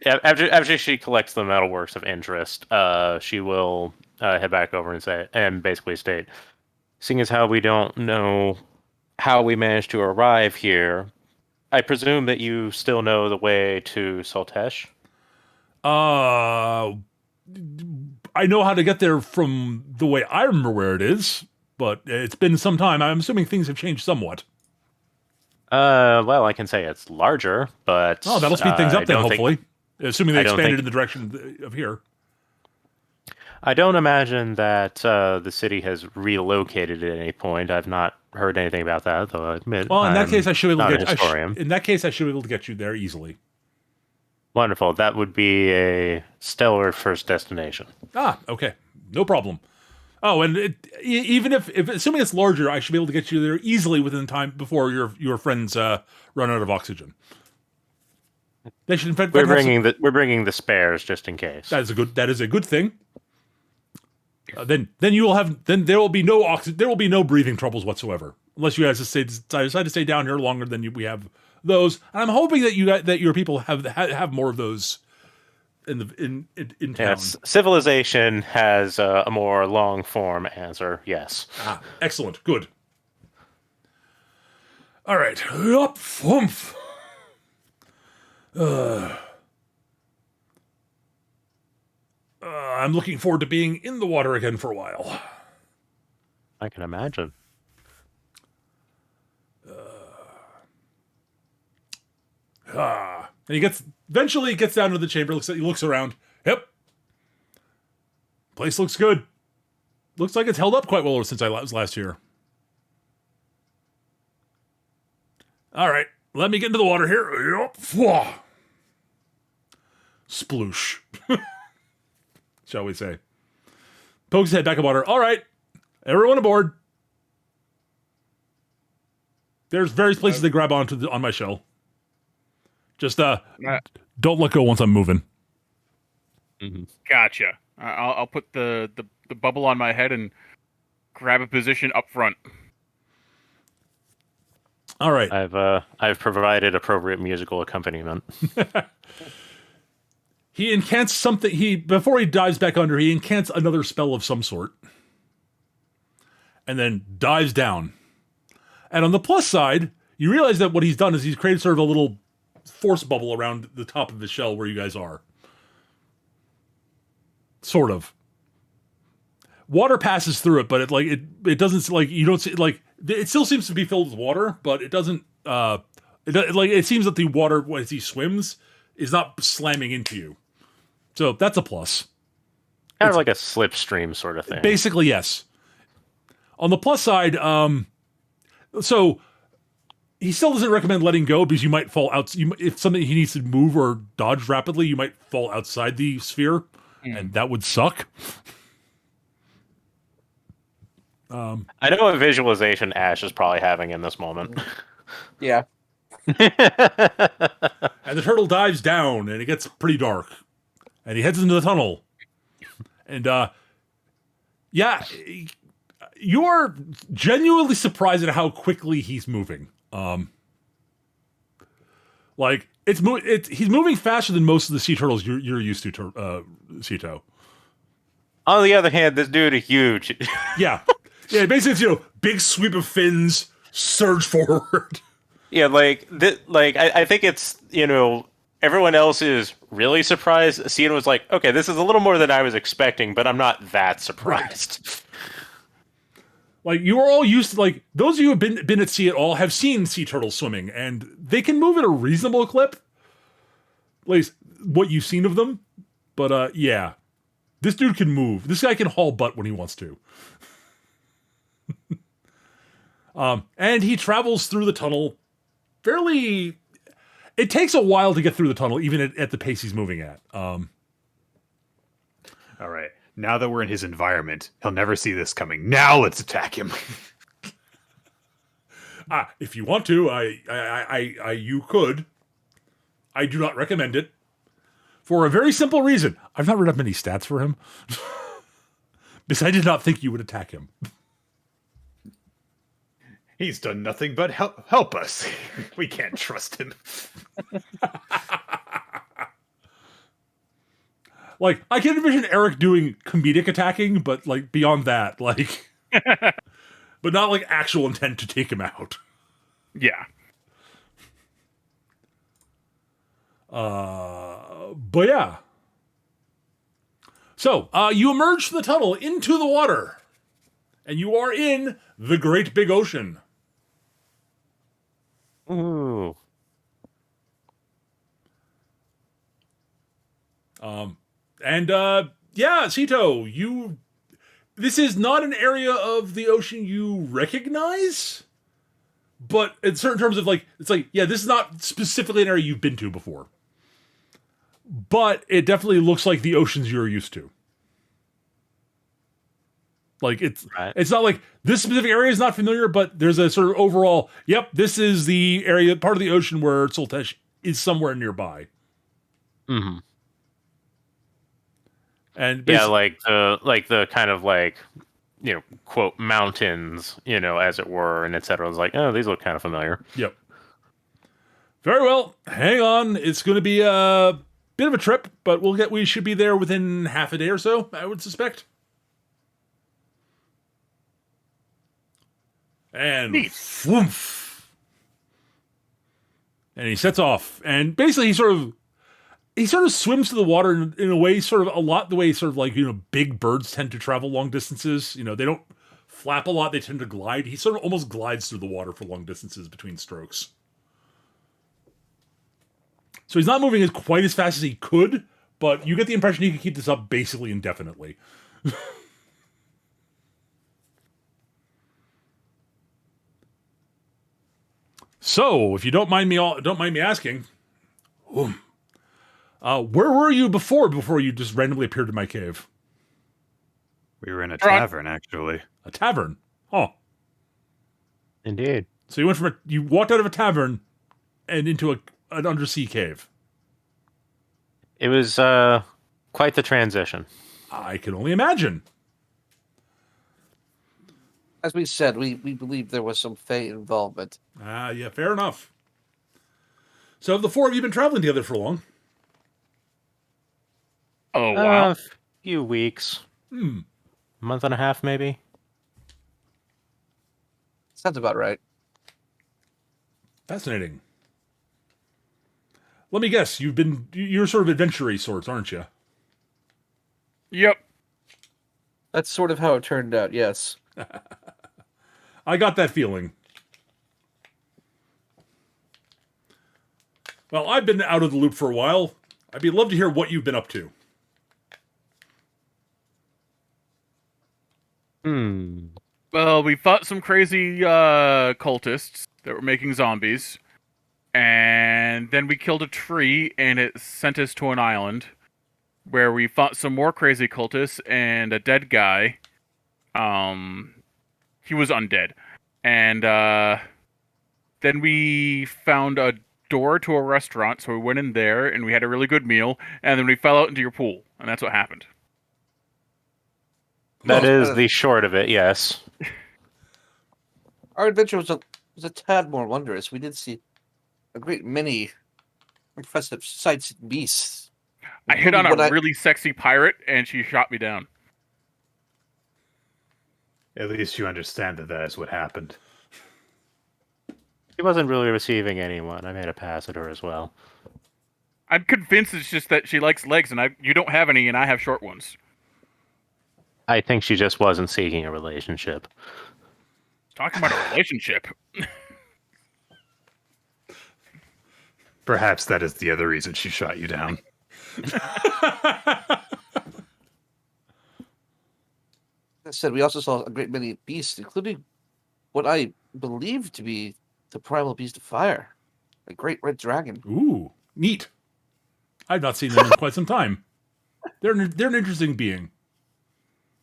after she collects the metalworks of interest, she will head back over and basically state, seeing as how we don't know how we managed to arrive here, I presume that you still know the way to Saltesh? I know how to get there from the way I remember where it is, but it's been some time. I'm assuming things have changed somewhat. Well, I can say it's larger, but Oh, that'll speed things up then, don't hopefully. Assuming they I don't expanded think- in the direction of here. I don't imagine that the city has relocated at any point. I've not heard anything about that, though I admit. Well, in that I'm case, I should be able not to a get. historian. In that case, I should be able to get you there easily. Wonderful. That would be a stellar first destination. Ah, okay, no problem. Oh, and even if assuming it's larger, I should be able to get you there easily within time before your friends run out of oxygen. They should in fact We're have bringing the spares just in case. That is a good thing. Then you will have there will be no breathing troubles whatsoever unless you guys decide to stay down here longer than we have those. And I'm hoping that your people have more of those in town. Yes, civilization has a more long form answer. Yes. Ah, excellent, good. All right, up, humph. I'm looking forward to being in the water again for a while. I can imagine. And he eventually gets down to the chamber. He looks around. Yep, place looks good. Looks like it's held up quite well since I was last here. All right, let me get into the water here. Yep. Fwah. Sploosh. Shall we say. Pokes his head back in water. All right, everyone aboard. There's various places to grab onto on my shell. Just don't let go once I'm moving. Gotcha. I'll put the bubble on my head and grab a position up front. All right. I've provided appropriate musical accompaniment. He incants something. Before he dives back under, he incants another spell of some sort, and then dives down. And on the plus side, you realize that what he's done is he's created sort of a little force bubble around the top of his shell where you guys are. Sort of. Water passes through it, but it doesn't you don't see it still seems to be filled with water, but it doesn't it seems that the water as he swims is not slamming into you. So that's a plus. Kind of like a slipstream sort of thing. Basically, yes. On the plus side, so he still doesn't recommend letting go because you might fall out. If something he needs to move or dodge rapidly, you might fall outside the sphere, and that would suck. I know what visualization Ash is probably having in this moment. Yeah. And the turtle dives down, and it gets pretty dark. And he heads into the tunnel. And, yeah, you're genuinely surprised at how quickly he's moving. He's moving faster than most of the sea turtles you're used to, Sito. On the other hand, this dude is huge. Yeah. Yeah, basically it's, big sweep of fins, surge forward. Yeah, I think it's, everyone else is really surprised. Cena was like, okay, this is a little more than I was expecting, but I'm not that surprised. Like, you are all used to, those of you who have been at sea at all have seen sea turtles swimming, and they can move at a reasonable clip. At least, what you've seen of them. But, yeah. This dude can move. This guy can haul butt when he wants to. And he travels through the tunnel fairly... It takes a while to get through the tunnel, even at the pace he's moving at. All right. Now that we're in his environment, he'll never see this coming. Now let's attack him. If you want to, you could. I do not recommend it. For a very simple reason. I've not read up many stats for him. Because I did not think you would attack him. He's done nothing but help us. We can't trust him. Like, I can envision Eric doing comedic attacking, but like beyond that, like, but not like actual intent to take him out. Yeah. But yeah. So, you emerge from the tunnel into the water, and you are in the great big ocean. Ooh. Yeah, Sito, this is not an area of the ocean you recognize, but in certain terms of like, it's like, yeah, this is not specifically an area you've been to before. But it definitely looks like the oceans you're used to. Like, it's not like this specific area is not familiar, but there's a sort of overall, yep, this is the area, part of the ocean where Sultesh is somewhere nearby. Mm-hmm. And Yeah, like the kind of like, quote, mountains, as it were, and etc. I was like, oh, these look kind of familiar. Yep. Very well. Hang on. It's going to be a bit of a trip, but we should be there within half a day or so, I would suspect. And whoomph. And he sets off, and basically he sort of swims to the water in a way, sort of a lot the way sort of like, big birds tend to travel long distances. They don't flap a lot, they tend to glide. He sort of almost glides through the water for long distances between strokes. So he's not moving quite as fast as he could, but you get the impression he can keep this up basically indefinitely. So, if you don't mind me asking, where were you before you just randomly appeared in my cave? We were in a tavern, actually. A tavern? Oh. Indeed. So you walked out of a tavern and into an undersea cave. It was quite the transition. I can only imagine. As we said, we believe there was some Fey involvement. Yeah, fair enough. So have the four of you been traveling together for long? Oh, wow. A few weeks. Month and a half, maybe. Sounds about right. Fascinating. Let me guess, you're sort of adventure-y sorts, aren't you? Yep. That's sort of how it turned out, yes. I got that feeling. Well, I've been out of the loop for a while. I'd love to hear what you've been up to. Well, we fought some crazy cultists that were making zombies. And then we killed a tree, and it sent us to an island where we fought some more crazy cultists and a dead guy. He was undead. And then we found a door to a restaurant, so we went in there, and we had a really good meal, and then we fell out into your pool, and that's what happened. That is the short of it, yes. Our adventure was a tad more wondrous. We did see a great many impressive sights and beasts. I hit on a really sexy pirate, and she shot me down. At least you understand that is what happened. She wasn't really receiving anyone. I made a pass at her as well. I'm convinced it's just that she likes legs, and you don't have any, and I have short ones. I think she just wasn't seeking a relationship. Talking about a relationship. Perhaps that is the other reason she shot you down. I said we also saw a great many beasts, including what I believe to be the primal beast of fire, a great red dragon. Ooh, neat. I've not seen them in quite some time. They're an interesting being.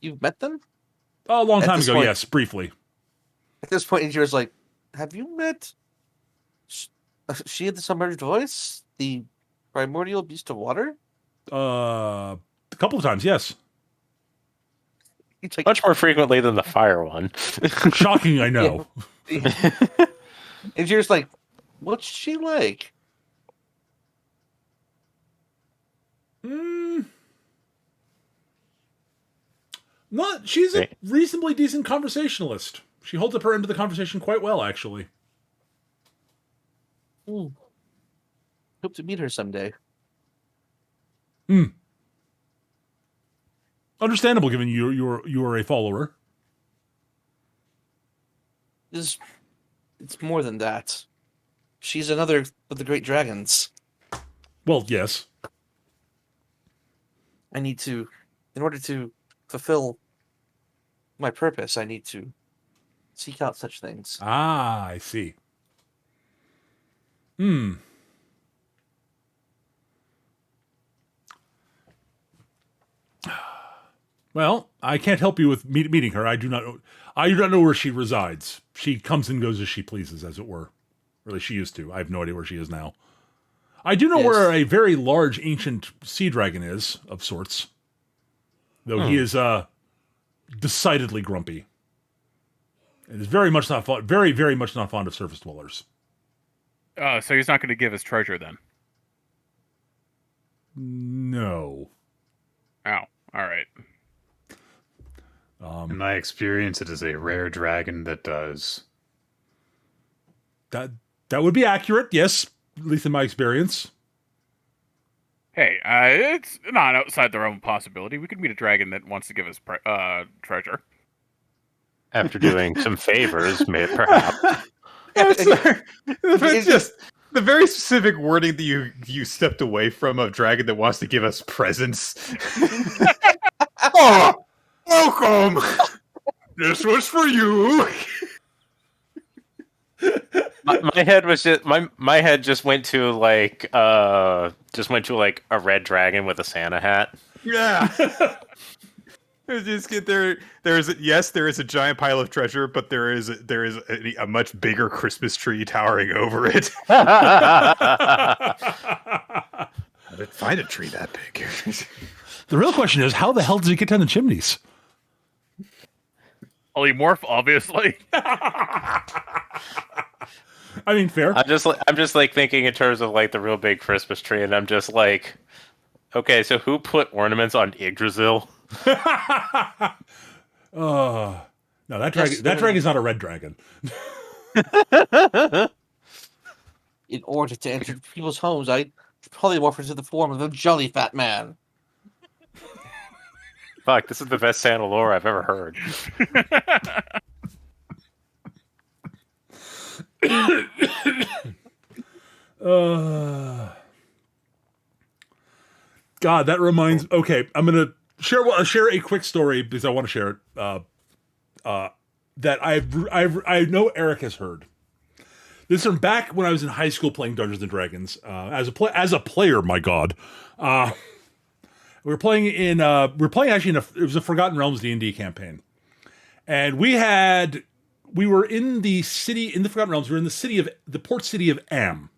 You've met them? Oh, a long time ago, yes, briefly. At this point, Injura's like, have you met she had the submerged voice? The primordial beast of water? A couple of times, yes. It's like, Much more frequently than the fire one. Shocking, I know. and you're just like, what's she like? She's a reasonably decent conversationalist. She holds up her end of the conversation quite well, actually. Hope to meet her someday. Understandable, given you are a follower. It's more than that. She's another of the great dragons. Well, yes. I need to, in order to fulfill my purpose, I need to seek out such things. Ah, I see. Well, I can't help you with meeting her. I do not know where she resides. She comes and goes as she pleases, as it were. Or at least she used to. I have no idea where she is now. I do know where a very large ancient sea dragon is, of sorts. Though he is decidedly grumpy. And is very much not fond, very, very much not fond of surface dwellers. So he's not going to give his treasure then? No. Oh, all right. In my experience, it is a rare dragon that does. That would be accurate, yes. At least in my experience. Hey, it's not outside the realm of possibility. We could meet a dragon that wants to give us treasure. After doing some favors, perhaps. It's just the very specific wording that you stepped away from a dragon that wants to give us presents. Oh, welcome. This was for you. My head was just my head just went to like a red dragon with a Santa hat. Yeah. Just get there. There is a giant pile of treasure, but there is a much bigger Christmas tree towering over it. I didn't find a tree that big. The real question is, how the hell does he get down the chimneys? Polymorph, obviously. I mean, fair. I'm just like thinking in terms of like the real big Christmas tree, and I'm just like, okay, so who put ornaments on Yggdrasil? No, that dragon's not a red dragon. In order to enter people's homes, I polymorph into the form of a jolly fat man. Fuck, this is the best Santa lore I've ever heard. God, that reminds. Okay, I'm gonna share a quick story because I want to share it. That I know Eric has heard. This is from back when I was in high school playing Dungeons and Dragons. As a player, my God, we were playing actually it was a Forgotten Realms D&D campaign, and we were in the Forgotten Realms. We were in the port city of Am,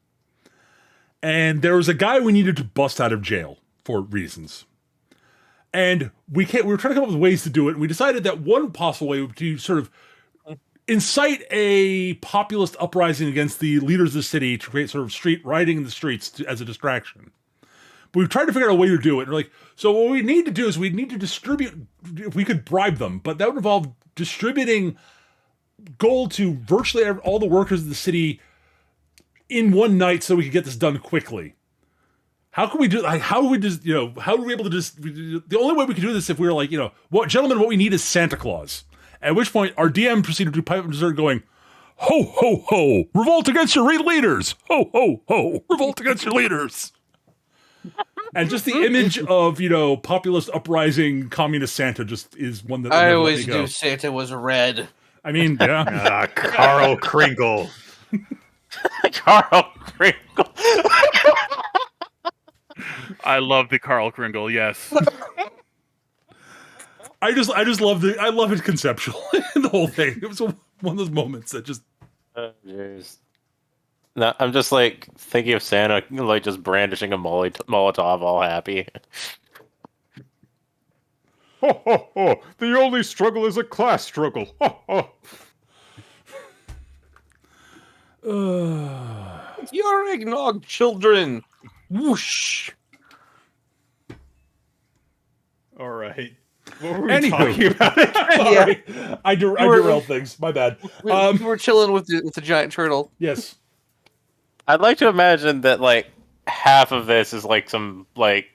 and there was a guy we needed to bust out of jail for reasons. And we were trying to come up with ways to do it, and we decided that one possible way would be to sort of incite a populist uprising against the leaders of the city to create sort of street rioting in the streets as a distraction. But we've tried to figure out a way to do it. And we're like, so what we need to do is we need to distribute, if we could bribe them, but that would involve distributing gold to virtually all the workers of the city in one night so we could get this done quickly. How can we do? How are we able to just? The only way we could do this if we were like, what, gentlemen, what we need is Santa Claus. At which point, our DM proceeded to pipe up dessert, going, "Ho ho ho! Revolt against your leaders! Ho ho ho! Revolt against your leaders!" And just the image of populist uprising communist Santa just is one that I always knew Santa was red. I mean, yeah, Carl Kringle. Carl Kringle. I love the Carl Kringle. Yes. I just love it conceptually. The whole thing. It was one of those moments that just. Jeez. No, I'm just like thinking of Santa like just brandishing a Molotov, all happy. Ho, ho, ho. The only struggle is a class struggle. Ho, ho. Your eggnog, children. Whoosh. All right. What were we Anywho. talking about? Sorry. I were- derailed things. My bad. We were chilling with the giant turtle. Yes. I'd like to imagine that like half of this is like some like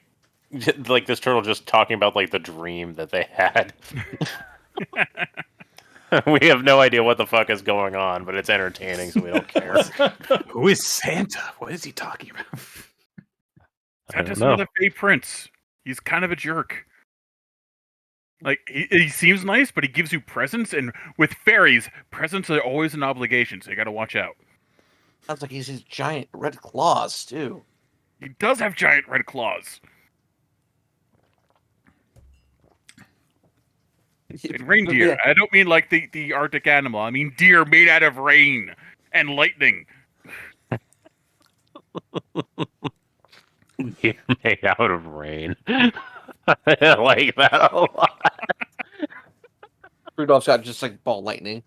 this turtle just talking about like the dream that they had. We have no idea what the fuck is going on, but it's entertaining, so we don't care. Who is Santa? What is he talking about? I don't Santa's know. another fey prince. He's kind of a jerk. Like, he seems nice, but he gives you presents, and with fairies, presents are always an obligation, so you gotta watch out. Sounds like he's these giant red claws, too. He does have giant red claws. And reindeer. Yeah. I don't mean like the Arctic animal. I mean deer made out of rain and lightning. You're made out of rain. I like that a lot. Rudolph's got just like ball lightning.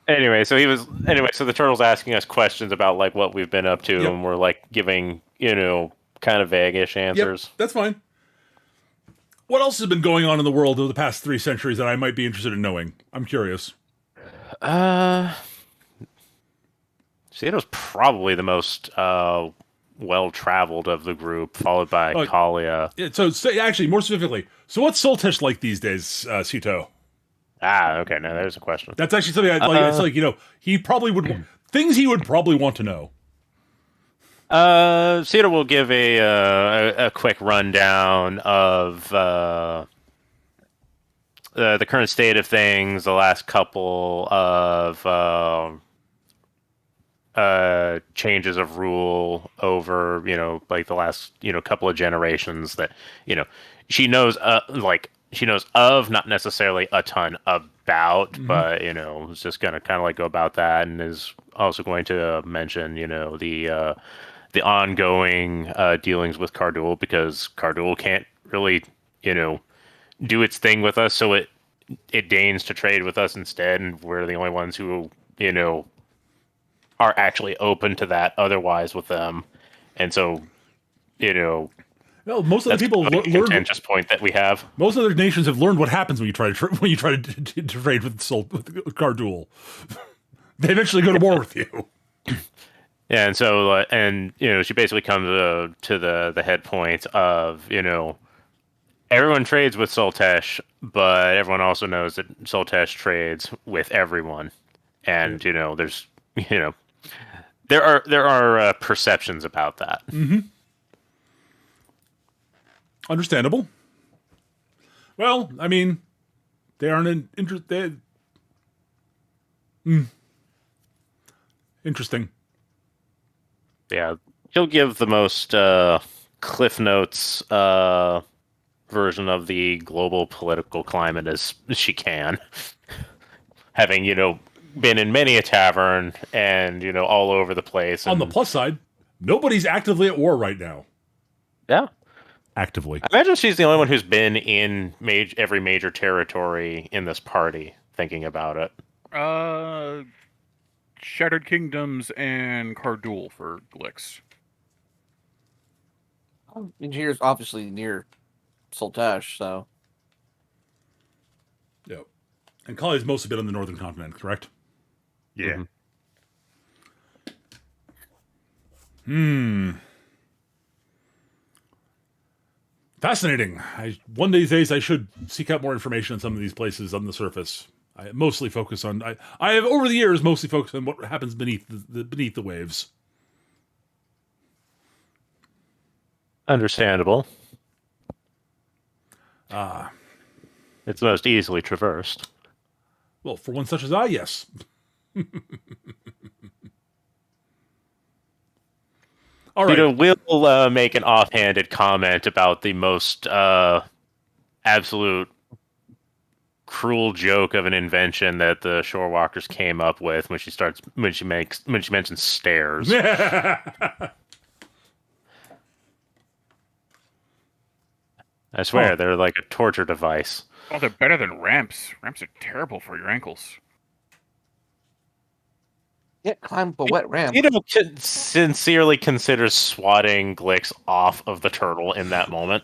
Anyway, so the turtle's asking us questions about like what we've been up to, Yep. and we're like giving, kind of vague-ish answers. Yep, that's fine. What else has been going on in the world over the past 3 centuries that I might be interested in knowing? I'm curious. Seattle's probably the most well-traveled of the group, followed by Oh, Kalia. Yeah, so actually, more specifically, so what's Soltesh like these days, Sito? Okay, now there's a question. That's actually something I like. It's like, he probably would things he would probably want to know. Cedar will give a quick rundown of the current state of things, the last couple of changes of rule over, like the last, couple of generations that, she knows, she knows of, not necessarily a ton about, but, is just going to kind of like go about that, and is also going to mention, the ongoing dealings with Cardul, because Cardul can't really, do its thing with us, so it deigns to trade with us instead, and we're the only ones who, are actually open to that otherwise with them. And so, Well, most of the people a learned. contentious point that we have. Most other nations have learned what happens when you try to trade with Cardul. They eventually go to war with you. Yeah, and so, she basically comes to the head point of, everyone trades with Soltesh, but everyone also knows that Soltesh trades with everyone. And, there's, there are perceptions about that. Mm-hmm. Understandable. Well, I mean, they aren't interesting. Yeah, she'll give the most Cliff Notes version of the global political climate as she can. Having, been in many a tavern and, all over the place. On the plus side, nobody's actively at war right now. Yeah. Actively. I imagine she's the only one who's been in every major territory in this party, thinking about it. Shattered Kingdoms and Cardul for Glix. Engineer's obviously near Soltesh, so. Yep. And Kali's mostly been on the northern continent, correct? Yeah. Fascinating. One of these days I should seek out more information on some of these places on the surface. I mostly focus on. I have over the years mostly focused on what happens beneath the waves. Understandable. It's most easily traversed. Well, for one such as I, yes. All right. We'll make an offhanded comment about the most absolute cruel joke of an invention that the Shorewalkers came up with when she mentions stairs. I swear, Oh. they're like a torture device. Oh, they're better than ramps. Ramps are terrible for your ankles. Can't climb a wet ramp. Sincerely considers swatting Glix off of the turtle in that moment.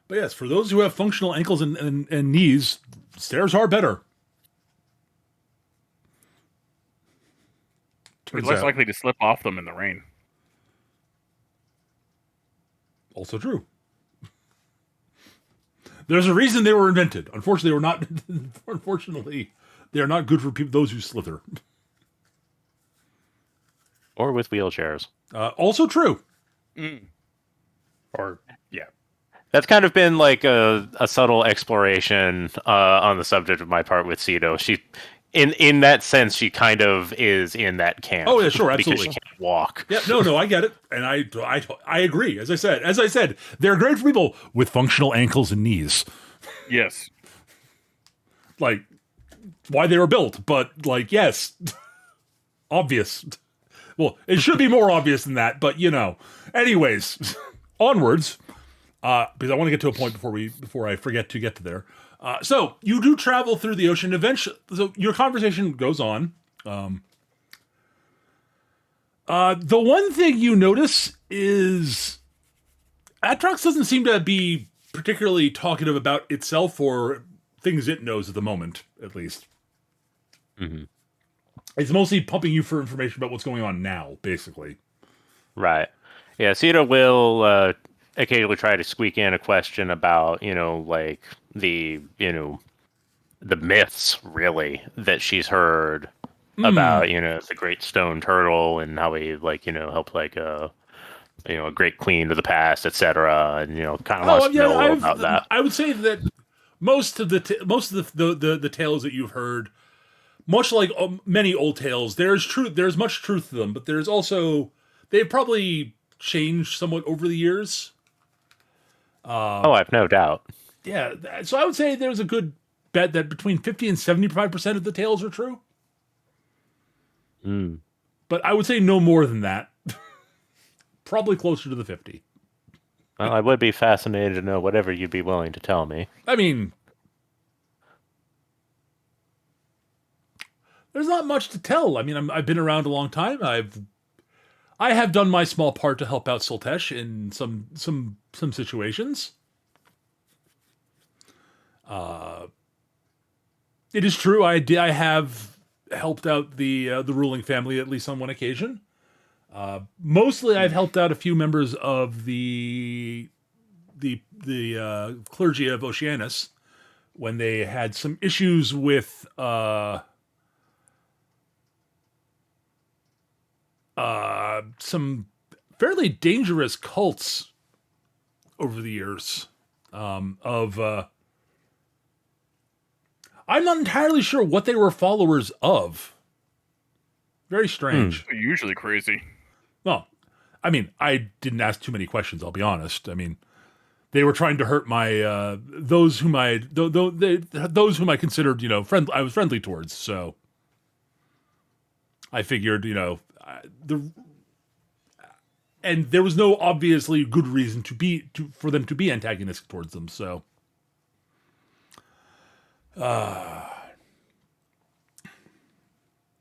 But yes, for those who have functional ankles and knees, stairs are better. You're Turns less out, likely to slip off them in the rain. also true. There's a reason they were invented. Unfortunately, they are not good for people those who slither. Or with wheelchairs. Also true. Or yeah. That's kind of been like a subtle exploration on the subject of my part with Cedo. She, in that sense, she kind of is in that camp. Oh yeah, sure, Because absolutely. she can't walk. Yeah, no, I get it, and I agree. As I said, they're great for people with functional ankles and knees. Yes. Like why they were built, but like yes, obvious. Well, it should be more obvious than that, but you know. Anyways, onwards. Because I want to get to a point before I forget to get to there. So you do travel through the ocean eventually. So your conversation goes on. The one thing you notice is Atrox doesn't seem to be particularly talkative about itself or things it knows at the moment, at least. Mm-hmm. It's mostly pumping you for information about what's going on now, basically. Right. Yeah, Cedo will occasionally try to squeak in a question about, like the myths, really, that she's heard about, the great stone turtle and how he, helped, a great queen of the past, etc. And, kind of wants to know about that. I would say that most of the tales that you've heard, much like many old tales, there's much truth to them, but there's also, they've probably changed somewhat over the years. I've no doubt. Yeah, so I would say there's a good bet that between 50 and 75% of the tales are true. But I would say no more than that. Probably closer to the 50. Well, I would be fascinated to know whatever you'd be willing to tell me. I mean, there's not much to tell. I mean, I've been around a long time. I have done my small part to help out Sultesh in some situations. It is true. I have helped out the ruling family at least on one occasion. Mostly, I've helped out a few members of the clergy of Oceanus when they had some issues with some fairly dangerous cults over the years. I'm not entirely sure what they were followers of. Very strange. They're usually crazy. Well, I mean, I didn't ask too many questions, I'll be honest. I mean, they were trying to hurt my those whom I considered, I was friendly towards. So I figured, and there was no obviously good reason for them to be antagonistic towards them. So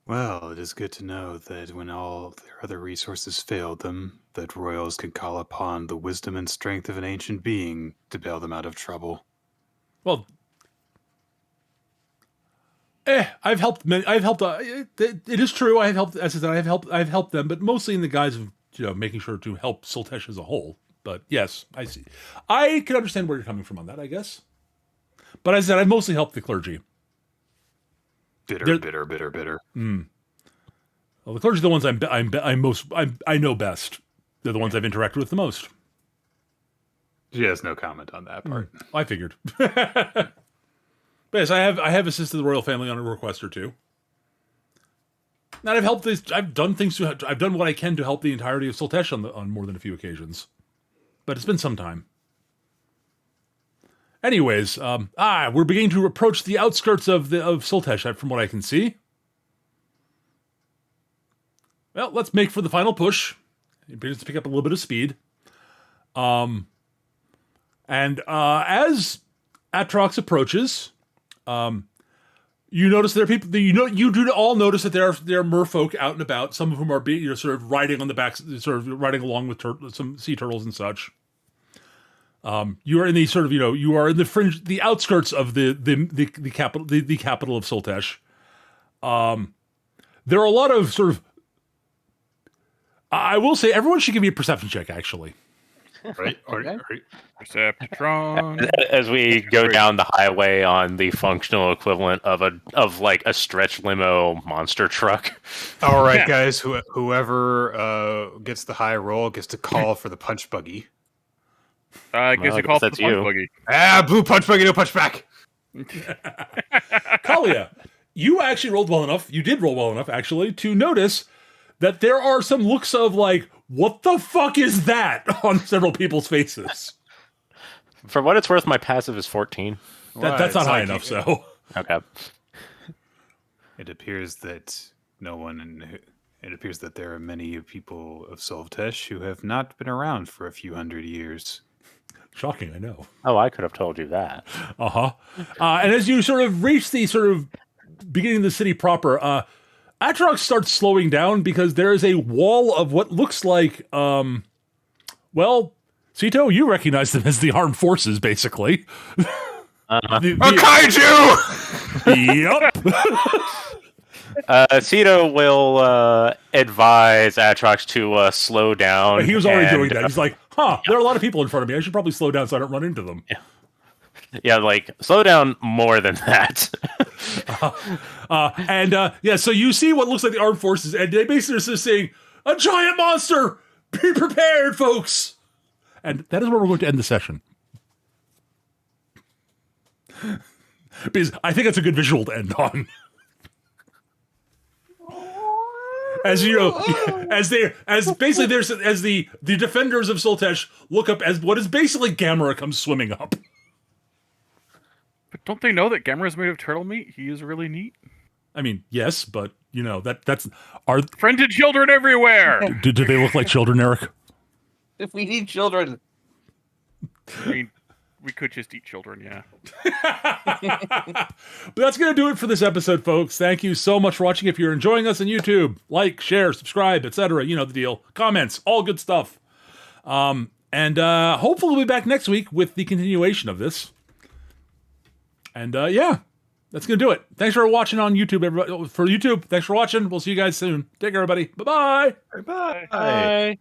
Well, it is good to know that when all their other resources failed them, that royals can call upon the wisdom and strength of an ancient being to bail them out of trouble. well, I've helped many. I've helped. It is true. I have helped. As I said, I've helped them, but mostly in the guise of making sure to help Sultesh as a whole. But yes, I see. I can understand where you're coming from on that, I guess. But as I said, I've mostly helped the clergy. Bitter. Well, the clergy are the ones I know best. They're the ones I've interacted with the most. She has no comment on that part. I figured. But yes, I have assisted the royal family on a request or two. And I've helped these. I've done what I can to help the entirety of Sultesh on more than a few occasions. But it's been some time. Anyways, we're beginning to approach the outskirts of Sultesh, from what I can see. well, let's make for the final push. It begins to pick up a little bit of speed. And as Atrox approaches, you notice there are people. You do all notice that there are merfolk out and about. Some of whom are being, sort of riding on the backs, sort of riding along with some sea turtles and such. You are in the sort of you are in the fringe, the outskirts of the capital of Soltesh. There are a lot of sort of. I will say everyone should give me a perception check, actually. Right. Perceptron. As we go down the highway on the functional equivalent of a stretch limo monster truck. All right, guys. Whoever gets the high roll gets to call for the punch buggy. I guess you call for the that's punch you. buggy. Blue punch buggy, no punch back. Kalia, you actually rolled well enough. You did roll well enough, actually, to notice that there are some looks of like, what the fuck is that on several people's faces. For what it's worth, my passive is 14. That's not high enough, so. Okay. It appears that It appears that there are many people of Soltesh who have not been around for a few hundred years. Shocking, I know. Oh, I could have told you that. And as you sort of reach the sort of beginning of the city proper, Atrox starts slowing down because there is a wall of what looks like, well, Sito, you recognize them as the armed forces, basically. A kaiju! Yep. Cito will advise Atrox to slow down. He was already doing that. He's like, there are a lot of people in front of me. I should probably slow down so I don't run into them. Yeah, like, slow down more than that. So you see what looks like the armed forces, and they basically are just saying, a giant monster! Be prepared, folks! And that is where we're going to end the session. Because I think that's a good visual to end on. As you know, as the defenders of Soltesh look up as what is basically Gamera comes swimming up. But don't they know that Gamera is made of turtle meat? He is really neat. I mean, yes, but that's our friended children everywhere. Do they look like children, Eric? If we need children, I mean, we could just eat children, yeah. But that's going to do it for this episode, folks. Thank you so much for watching. If you're enjoying us on YouTube, like, share, subscribe, etc. You know the deal. Comments, all good stuff. And hopefully we'll be back next week with the continuation of this. And that's going to do it. Thanks for watching on YouTube, everybody. For YouTube, thanks for watching. We'll see you guys soon. Take care, everybody. Bye-bye. Bye. Bye.